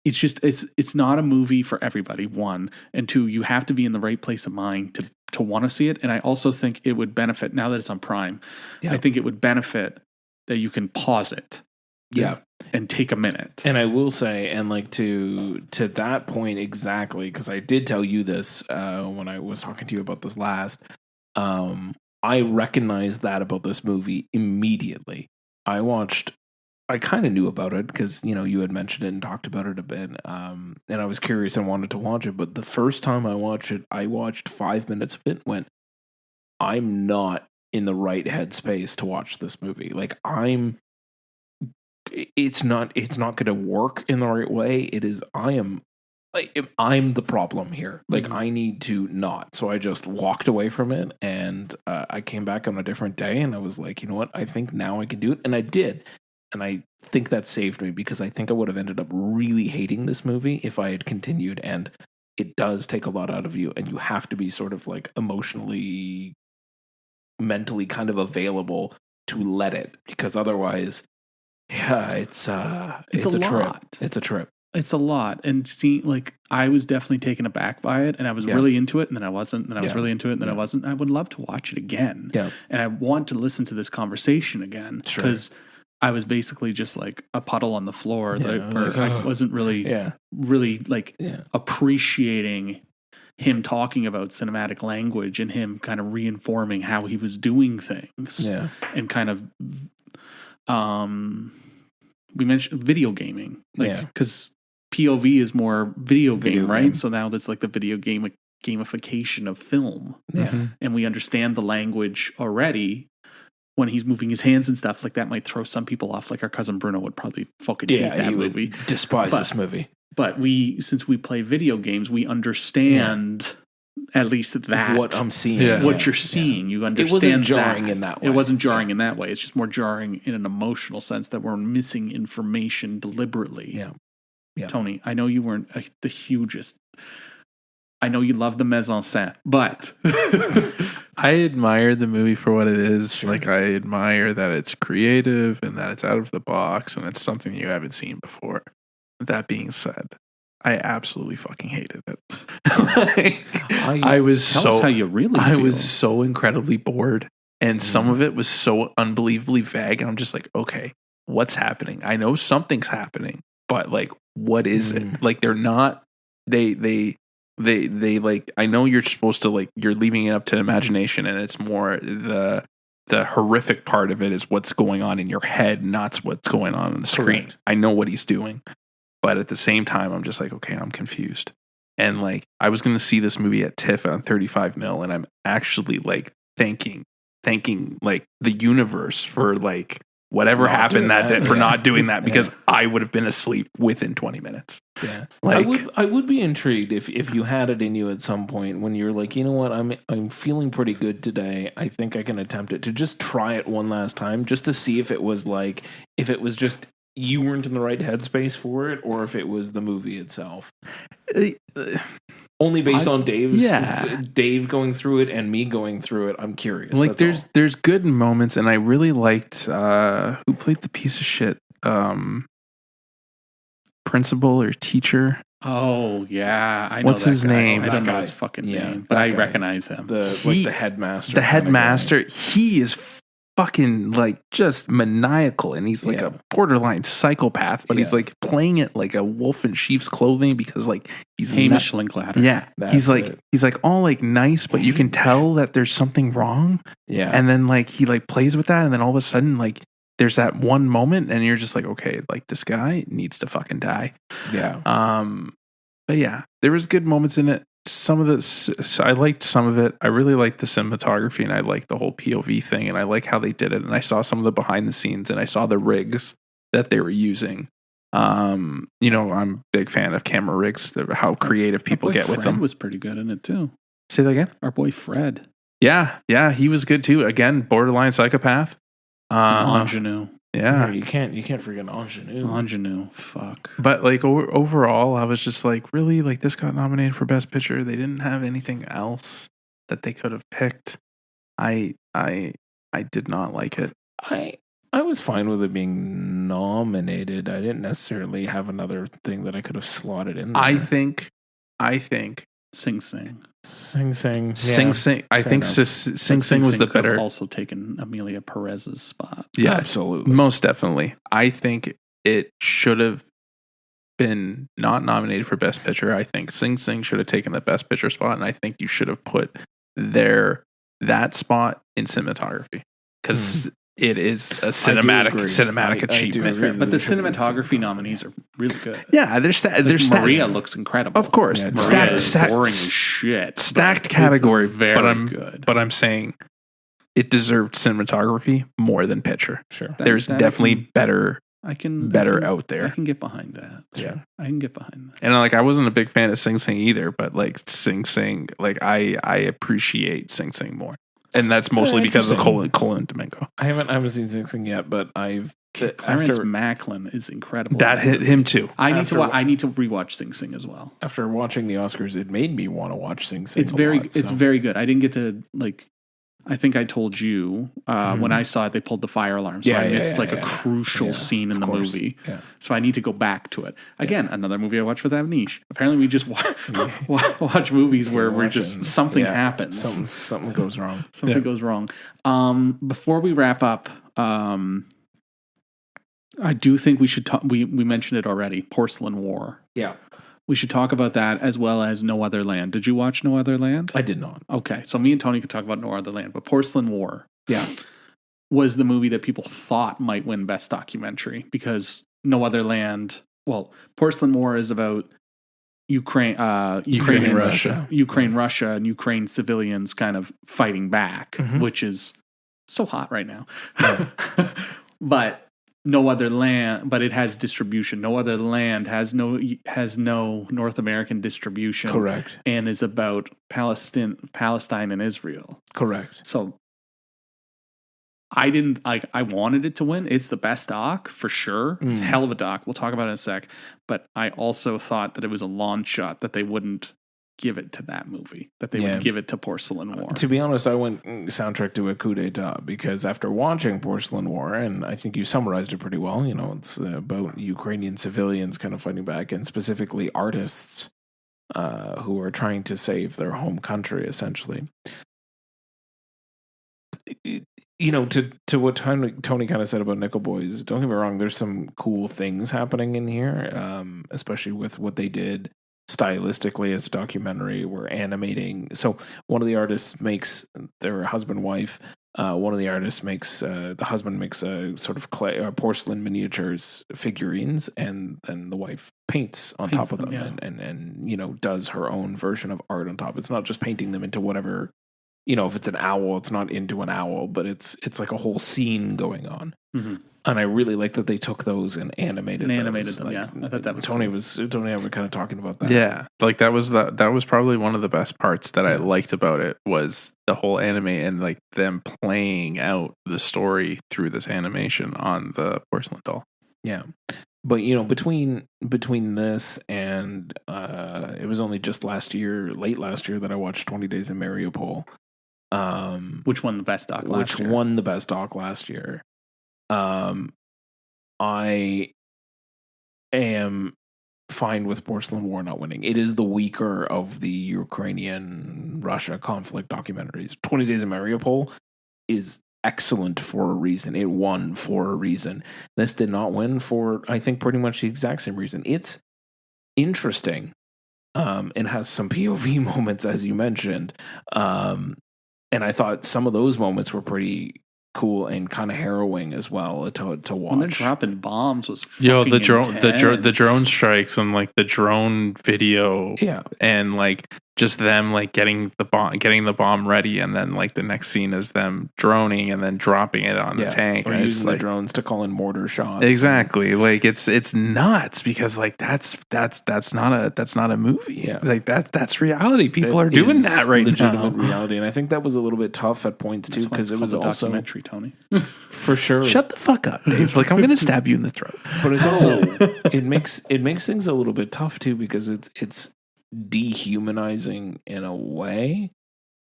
it's not a movie for everybody, one. And two, you have to be in the right place of mind to want to see it. And I also think it would benefit, now that it's on Prime, I think it would benefit that you can pause it. Yeah. And take a minute. And I will say, and like to that point exactly, because I did tell you this when I was talking to you about this last, I recognized that about this movie immediately. I kind of knew about it because, you had mentioned it and talked about it a bit. And I was curious and wanted to watch it. But the first time I watched it, I watched 5 minutes of it and went, I'm not in the right headspace to watch this movie. Like it's not going to work in the right way. I'm the problem here. Like I need to not. So I just walked away from it and I came back on a different day and I was like, you know what? I think now I can do it. And I did. And I think that saved me because I think I would have ended up really hating this movie if I had continued. And it does take a lot out of you and you have to be sort of like emotionally, mentally kind of available to let it, because otherwise, it's a trip. It's a trip. It's a lot. And see, like, I was definitely taken aback by it, and I was really into it, and then I wasn't, and then I was really into it, and then I wasn't. I would love to watch it again. Yeah. And I want to listen to this conversation again. Because I was basically just like a puddle on the floor. I wasn't really, appreciating him talking about cinematic language and him kind of reinforming how he was doing things. Yeah. And kind of, we mentioned video gaming. Because POV is more video game, right? So now that's like the video game gamification of film. Yeah. And we understand the language already. When he's moving his hands and stuff, like that might throw some people off. Like our cousin Bruno would probably fucking hate that movie. Despise this movie. But since we play video games, we understand at least that. What I'm seeing. What you're seeing. You understand it wasn't jarring in that way. It wasn't jarring in that way. It's just more jarring in an emotional sense that we're missing information deliberately. Yeah. Tony, I know you weren't the hugest. I know you love the mise en scène, but I admire the movie for what it is. Sure. Like, I admire that it's creative and that it's out of the box and it's something you haven't seen before. That being said, I absolutely fucking hated it. I was how you really feel. I was so incredibly bored, and some of it was so unbelievably vague. I'm just like, okay, what's happening? I know something's happening, but like, what is it? Like, they're not. They like, I know you're supposed to, like, you're leaving it up to imagination, and it's more the horrific part of it is what's going on in your head, not what's going on the screen. Correct. I know what he's doing, but at the same time, I'm just like, okay, I'm confused. And like, I was going to see this movie at TIFF on 35 mil, and I'm actually like thanking like the universe for like whatever happened that day for not doing that, because I would have been asleep within 20 minutes. Yeah. Like, I would be intrigued if you had it in you at some point when you're like, you know what, I'm feeling pretty good today. I think I can attempt it, to just try it one last time, just to see if it was just you weren't in the right headspace for it, or if it was the movie itself. Only based on Dave going through it and me going through it. I'm curious. Like there's good moments, and I really liked who played the piece of shit principal or teacher. Oh yeah, I know. What's his name? I don't know his fucking name, but I recognize him. The headmaster. The headmaster. He is fucking like just maniacal, and he's like a borderline psychopath, but he's like playing it like a wolf in sheep's clothing because like he's Hamish Linklater. Yeah, he's like all like nice, but you can tell that there's something wrong. Yeah, and then like he like plays with that, and then all of a sudden like there's that one moment, and you're just like, okay, like this guy needs to fucking die. Yeah. But yeah, there was good moments in it. Some of I liked some of it. I really liked the cinematography, and I liked the whole POV thing, and I like how they did it. And I saw some of the behind the scenes, and I saw the rigs that they were using. I'm a big fan of camera rigs. How creative people get with them. Fred was pretty good in it too. Say that again. Our boy Fred. Yeah, he was good too. Again, borderline psychopath. Ingenue. Yeah, you can't forget Ingenue. Fuck. But like overall, I was just like, really, like this got nominated for Best Picture. They didn't have anything else that they could have picked. I did not like it. I was fine with it being nominated. I didn't necessarily have another thing that I could have slotted in there. I think Sing Sing. Sing Sing. I think Sing Sing was the better. Also taken Amelia Perez's spot. Yeah, absolutely, most definitely. I think it should have been not nominated for Best Picture. I think Sing Sing should have taken the Best Picture spot, and I think you should have put that spot in cinematography because it is a cinematic achievement. But the cinematography nominees are really good. Yeah, Maria looks incredible. Of course, Maria is boring as shit. Stacked category, very good. But I'm saying it deserved cinematography more than picture. Sure, there's definitely better out there. I can get behind that. Yeah, I can get behind that. And like, I wasn't a big fan of Sing Sing either, but like Sing Sing, like I appreciate Sing Sing more. And that's mostly because of Colin Domingo. I haven't seen Sing Sing yet, but Clarence Macklin is incredible. That hit him too. I need to rewatch Sing Sing as well. After watching the Oscars, it made me want to watch Sing Sing. It's very good. I didn't get to like. I think I told you when I saw it, they pulled the fire alarm. So I missed a crucial scene in the movie. Yeah. So I need to go back to it. Again, another movie I watched with Avnish. Apparently we just watch movies where we're just something happens. Something goes wrong. Something goes wrong. Before we wrap up, I do think we should talk. We mentioned it already. Porcelain War. Yeah. We should talk about that as well as No Other Land. Did you watch No Other Land? I did not. Okay, so me and Tony could talk about No Other Land, but Porcelain War, was the movie that people thought might win Best Documentary because No Other Land. Well, Porcelain War is about Ukraine, Russia, and Ukraine civilians kind of fighting back, which is so hot right now. Yeah. But No Other Land, but it has distribution. No Other Land has no North American distribution. Correct. And is about Palestine and Israel. Correct. So I wanted it to win. It's the best doc for sure. It's a hell of a doc. We'll talk about it in a sec. But I also thought that it was a long shot that they wouldn't give it to that movie, that they would give it to Porcelain War. To be honest, I went soundtrack to a coup d'etat because after watching Porcelain War, and I think you summarized it pretty well, it's about Ukrainian civilians kind of fighting back, and specifically artists who are trying to save their home country, essentially. To what Tony kind of said about Nickel Boys, don't get me wrong, there's some cool things happening in here, especially with what they did stylistically as a documentary. We're animating. So one of the artists makes their husband-wife. One of the artists makes the husband makes a sort of clay porcelain miniatures figurines, and then the wife paints top of them and does her own version of art on top. It's not just painting them into whatever. If it's an owl, it's not into an owl, but it's like a whole scene going on. Mm-hmm. And I really like that they took those and animated them. I thought that was Tony cool. Tony and I were kind of talking about that. Yeah, like that was probably one of the best parts that I liked about it was the whole anime and like them playing out the story through this animation on the porcelain doll. Yeah. But, between this and it was only just late last year, that I watched 20 Days in Mariupol. Which won the best doc last year? Which won the best doc last year. I am fine with Porcelain War not winning. It is the weaker of the Ukrainian-Russia conflict documentaries. 20 Days in Mariupol is excellent for a reason. It won for a reason. This did not win for, I think, pretty much the exact same reason. It's interesting. It has some POV moments, as you mentioned. And I thought some of those moments were pretty cool and kind of harrowing as well to watch. When they're dropping bombs was the drone strikes and like the drone video, and like just them like getting the bomb ready, and then like the next scene is them droning and then dropping it on the tank, or using the drones to call in mortar shots. Exactly, like it's nuts because like that's not a movie. Yeah, like that's reality. People are doing that right now. Legitimate reality, and I think that was a little bit tough at points too because it was also documentary, Tony. For sure. Shut the fuck up, Dave. Like I'm going to stab you in the throat. But it's also it makes things a little bit tough too because it's dehumanizing in a way,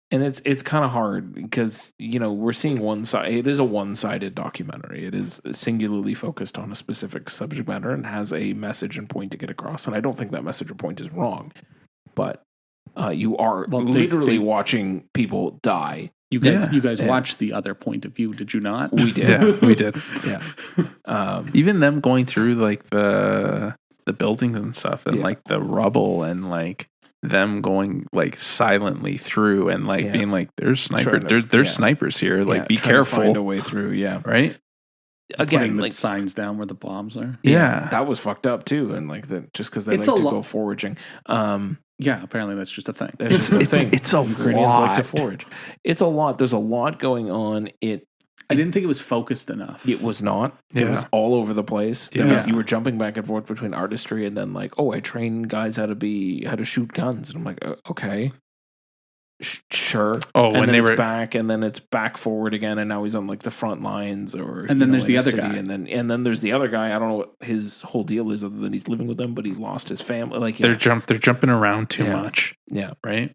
and it's kind of hard because we're seeing one side. It is a one-sided documentary. It is singularly focused on a specific subject matter and has a message and point to get across. And I don't think that message or point is wrong, but you are literally watching people die. You guys watched the other point of view, did you not? We did. Yeah, we did. Yeah. Even them going through like the buildings and stuff and like the rubble and like them going like silently through and like being like there's snipers there's snipers here, like be careful, find a way through, right? Again, putting the signs down where the bombs are. Yeah, that was fucked up too, and like just because they like to go foraging. Yeah, apparently that's just a thing. It's a thing. It's a Ukrainians lot. like to forage. It's a lot. There's a lot going on. I didn't think it was focused enough. It was not. Yeah. It was all over the place. You were jumping back and forth between artistry and then like, I train guys how to shoot guns. And I'm like, okay, sure. Oh, and when then they it's were back, and then it's back forward again, and now he's on like the front lines, and then there's the other guy, and then there's the other guy. I don't know what his whole deal is, other than he's living with them, but he lost his family. Like they're jumping around too much. Yeah, right.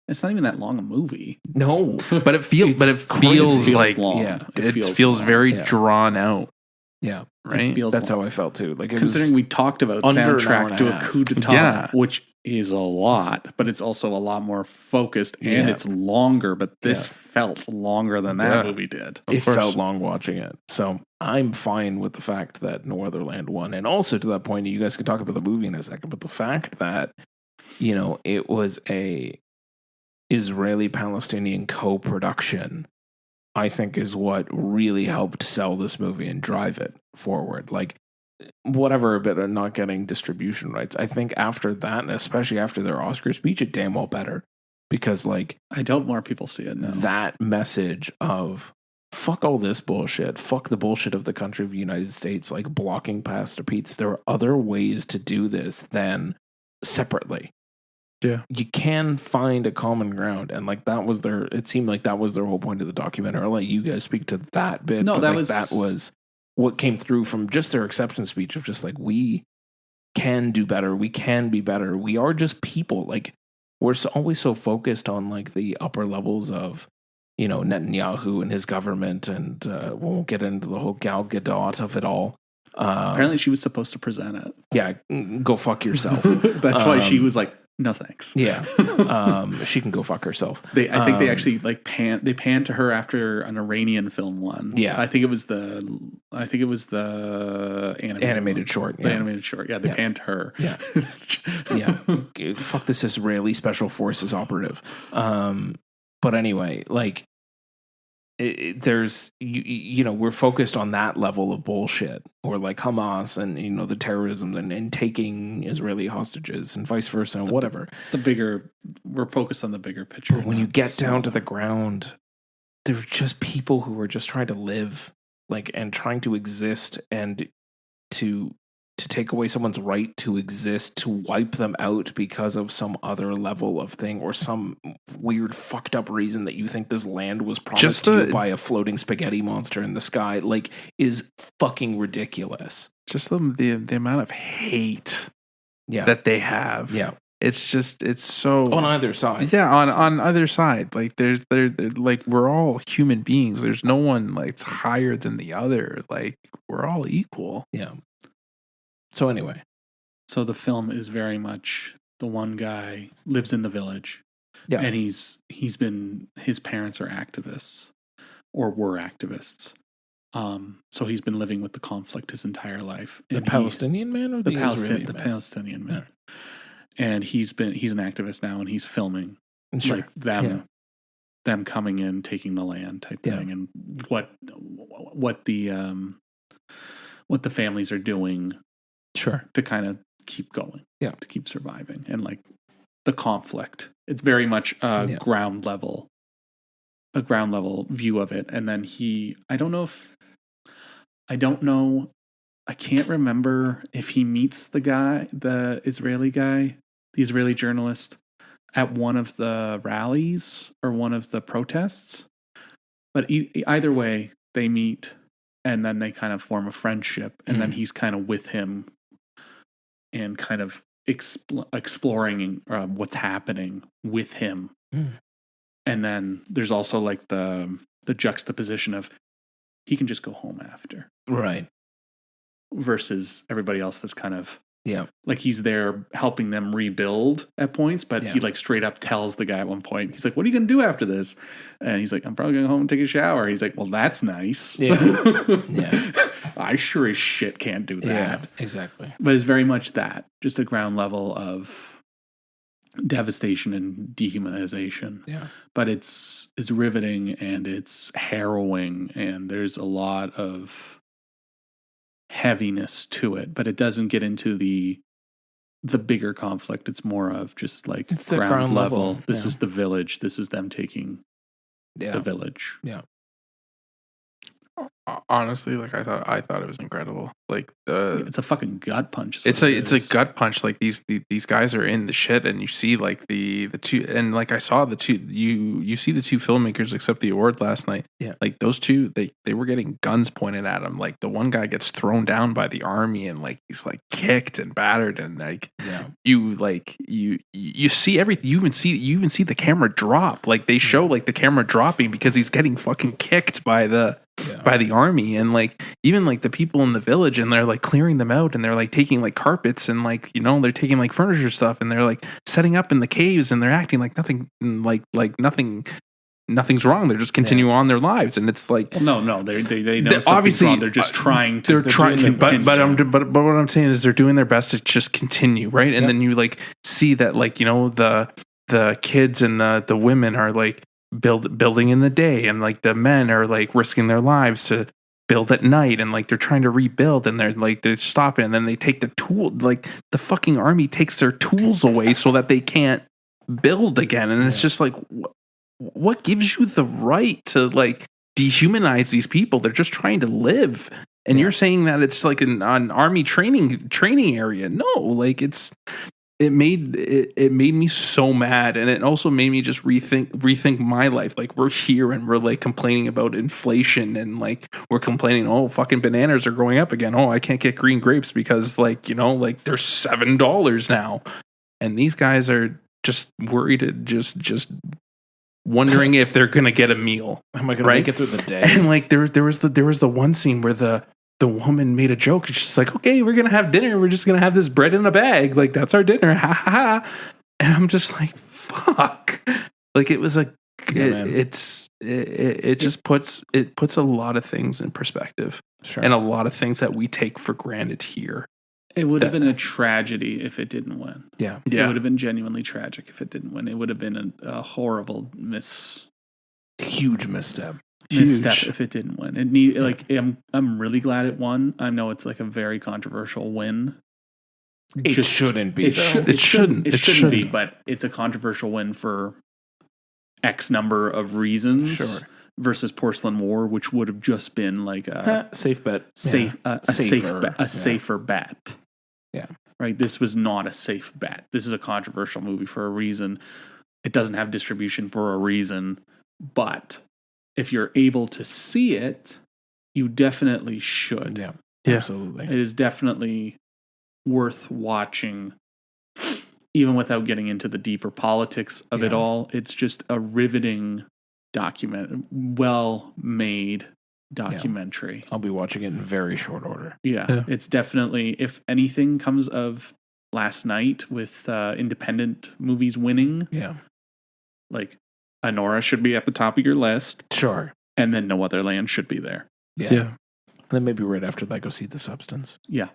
It's not even that long a movie. No, but it feels like long. Yeah, it feels very drawn out. Yeah, right. That's how I felt too. Like considering we talked about soundtrack to a coup d'etat, which is a lot, but it's also a lot more focused and it's longer. But this felt longer than that movie did. It felt long watching it. So I'm fine with the fact that No Other Land won, and also to that point, you guys can talk about the movie in a second. But the fact that it was a Israeli-Palestinian co-production, I think, is what really helped sell this movie and drive it forward. Like, whatever, but not getting distribution rights. I think after that, and especially after their Oscar speech, it damn well better. Because, like, I hope more people see it now. That message of fuck all this bullshit, fuck the bullshit of the country of the United States, like blocking Pastor Pete's. There are other ways to do this than separately. Yeah, you can find a common ground, and like that was it seemed like that was their whole point of the documentary. I'll let you guys speak to that bit. No, that was what came through from just their acceptance speech of just like, we can do better, we can be better, we are just people. Like, we're always so focused on like the upper levels of Netanyahu and his government, and we won't get into the whole Gal Gadot of it all. Apparently she was supposed to present it. Yeah, go fuck yourself. That's why she was like, no thanks. Yeah, she can go fuck herself. I think they actually like panned to her after an Iranian film won. Yeah, I think it was the animated short. The animated short. Yeah, they panned to her. Yeah, yeah. Fuck this Israeli special forces operative. But anyway, like, there's we're focused on that level of bullshit, or like Hamas and the terrorism and taking Israeli hostages and vice versa and whatever. We're focused on the bigger picture. But when you get down to the ground, there's just people who are just trying to live, like, and trying to exist, and to take away someone's right to exist, to wipe them out because of some other level of thing, or some weird fucked up reason that you think this land was promised to you by a floating spaghetti monster in the sky, like, is fucking ridiculous. just the amount of hate that they have. Yeah. It's so on either side. Yeah, on either side. Like they're like we're all human beings. There's no one like higher than the other. Like we're all equal. Yeah. So anyway, so the film is very much the one guy lives in the village. Yeah. And his parents are activists or were activists. So he's been living with the conflict his entire life. The Palestinian man or the Israeli man? The Palestinian man. Yeah. And he's an activist now, and he's filming like them coming in, taking the land type thing, and what the families are doing, to kind of keep going, to keep surviving, and like the conflict. It's very much a ground level view of it. And then I can't remember if he meets the Israeli journalist at one of the rallies or one of the protests. But either way, they meet and then they kind of form a friendship. And then he's kind of with him and kind of exploring what's happening with him. And then there's also like the juxtaposition of he can just go home after. Right. Versus everybody else that's kind of like he's there helping them rebuild at points, but he like straight up tells the guy at one point, he's like, "What are you going to do after this?" And he's like, "I'm probably going to go home and take a shower." He's like, "Well, that's nice." Yeah. I sure as shit can't do that. Yeah, exactly. But it's very much that, just a ground level of devastation and dehumanization. Yeah. But it's riveting and it's harrowing, and there's a lot of heaviness to it, but it doesn't get into the bigger conflict. It's more of just like it's ground level. This is the village. This is them taking the village. Yeah. Honestly, like I thought it was incredible. Like it's a fucking gut punch. It's a gut punch. Like these guys are in the shit, and you see like the two, and like I saw the two. You see the two filmmakers accept the award last night. Yeah, like those two, they were getting guns pointed at them. Like the one guy gets thrown down by the army, and like he's like kicked and battered, and like you see everything. You even see the camera drop. Like they show like the camera dropping because he's getting fucking kicked by the army, and like even like the people in the village, and they're like clearing them out, and they're like taking like carpets and like they're taking like furniture stuff, and they're like setting up in the caves, and they're acting like nothing nothing's wrong. They're just continuing on their lives, and it's like no, they know obviously wrong. They're just trying to. They're trying, but what I'm saying is they're doing their best to just continue, right? And then you like see that like the kids and the women are like building in the day, and like the men are like risking their lives to build at night, and like they're trying to rebuild, and they're stopping, and then they take the tool, like the fucking army takes their tools away so that they can't build again, and it's just like what gives you the right to like dehumanize these people? They're just trying to live, and you're saying that it's like an army training area. No, like it made me so mad, and it also made me just rethink my life. Like we're here and we're like complaining about inflation, and like we're complaining, oh fucking bananas are going up again. Oh, I can't get green grapes because like like they're $7 now, and these guys are just worried, just wondering if they're gonna get a meal. Am I gonna make it through the day? And like there was the one scene where the woman made a joke. She's just like, okay, we're going to have dinner. We're just going to have this bread in a bag. Like, that's our dinner. Ha ha ha. And I'm just like, fuck. Like, it was it just puts a lot of things in perspective. Sure. And a lot of things that we take for granted here. It would have been a tragedy if it didn't win. Yeah. It would have been genuinely tragic if it didn't win. It would have been a horrible huge misstep if it didn't win. I'm really glad it won. I know it's like a very controversial win. It shouldn't be. It shouldn't be, but it's a controversial win for X number of reasons. Sure. Versus Porcelain War, which would have just been like a safe bet, safer bet. Yeah. Right. This was not a safe bet. This is a controversial movie for a reason. It doesn't have distribution for a reason, but if you're able to see it, you definitely should. Yeah. Yeah. Absolutely. It is definitely worth watching, even without getting into the deeper politics of it all. It's just a riveting well-made documentary. I'll be watching it in very short order. Yeah. It's definitely, if anything comes of last night with independent movies winning, like Anora should be at the top of your list. Sure. And then No Other Land should be there. Yeah. And then maybe right after that, go see The Substance. Yeah.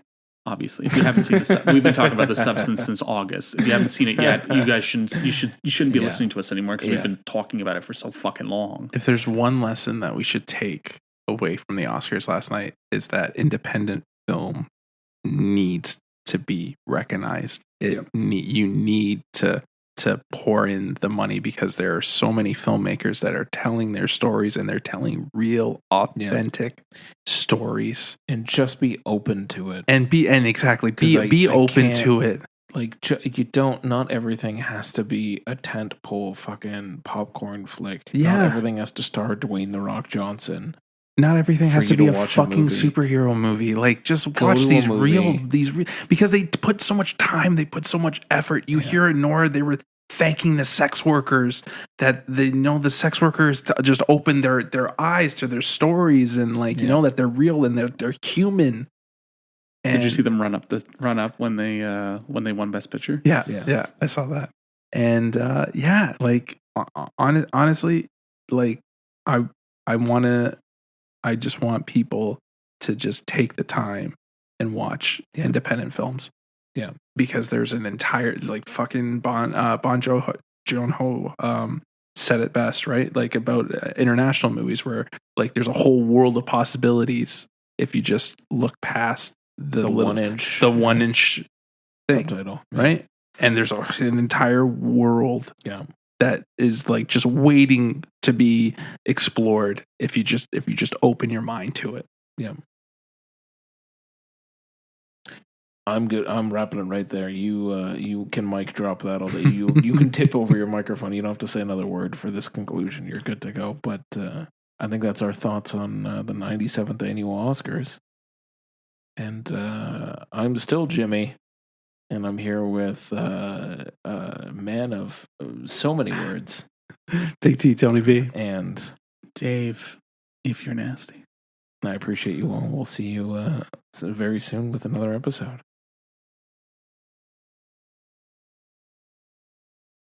Obviously, if you haven't seen we've been talking about The Substance since August. If you haven't seen it yet, you guys shouldn't be listening to us anymore because we've been talking about it for so fucking long. If there's one lesson that we should take away from the Oscars last night, is that independent film needs to be recognized. You need to pour in the money, because there are so many filmmakers that are telling their stories, and they're telling real, authentic stories. And just be open to it. And be open to it. Like, not everything has to be a tentpole fucking popcorn flick. Yeah. Not everything has to star Dwayne "The Rock" Johnson. Not everything has to be a fucking superhero movie. Like, just watch these real, because they put so much time, they put so much effort. You hear it, Nora, they were thanking the sex workers, that they know the sex workers just opened their eyes to their stories, and that they're real and they're human. And did you see them run up when they won Best Picture? Yeah, I saw that. And honestly, like I just want people to just take the time and watch independent films. Yeah. Because there's an entire, fucking Bon Joon-ho said it best, right? Like, about international movies where, there's a whole world of possibilities if you just look past the 1 inch thing, subtitle, right? And there's an entire world that is just waiting to be explored if you just open your mind to it. Yeah. I'm good. I'm wrapping it right there. You can mic drop that all day. You can tip over your microphone. You don't have to say another word for this conclusion. You're good to go. But I think that's our thoughts on the 97th annual Oscars. And I'm still Jimmy, and I'm here with a man of so many words, Big T, Tony B, and Dave, if you're nasty. I appreciate you all. We'll see you very soon with another episode.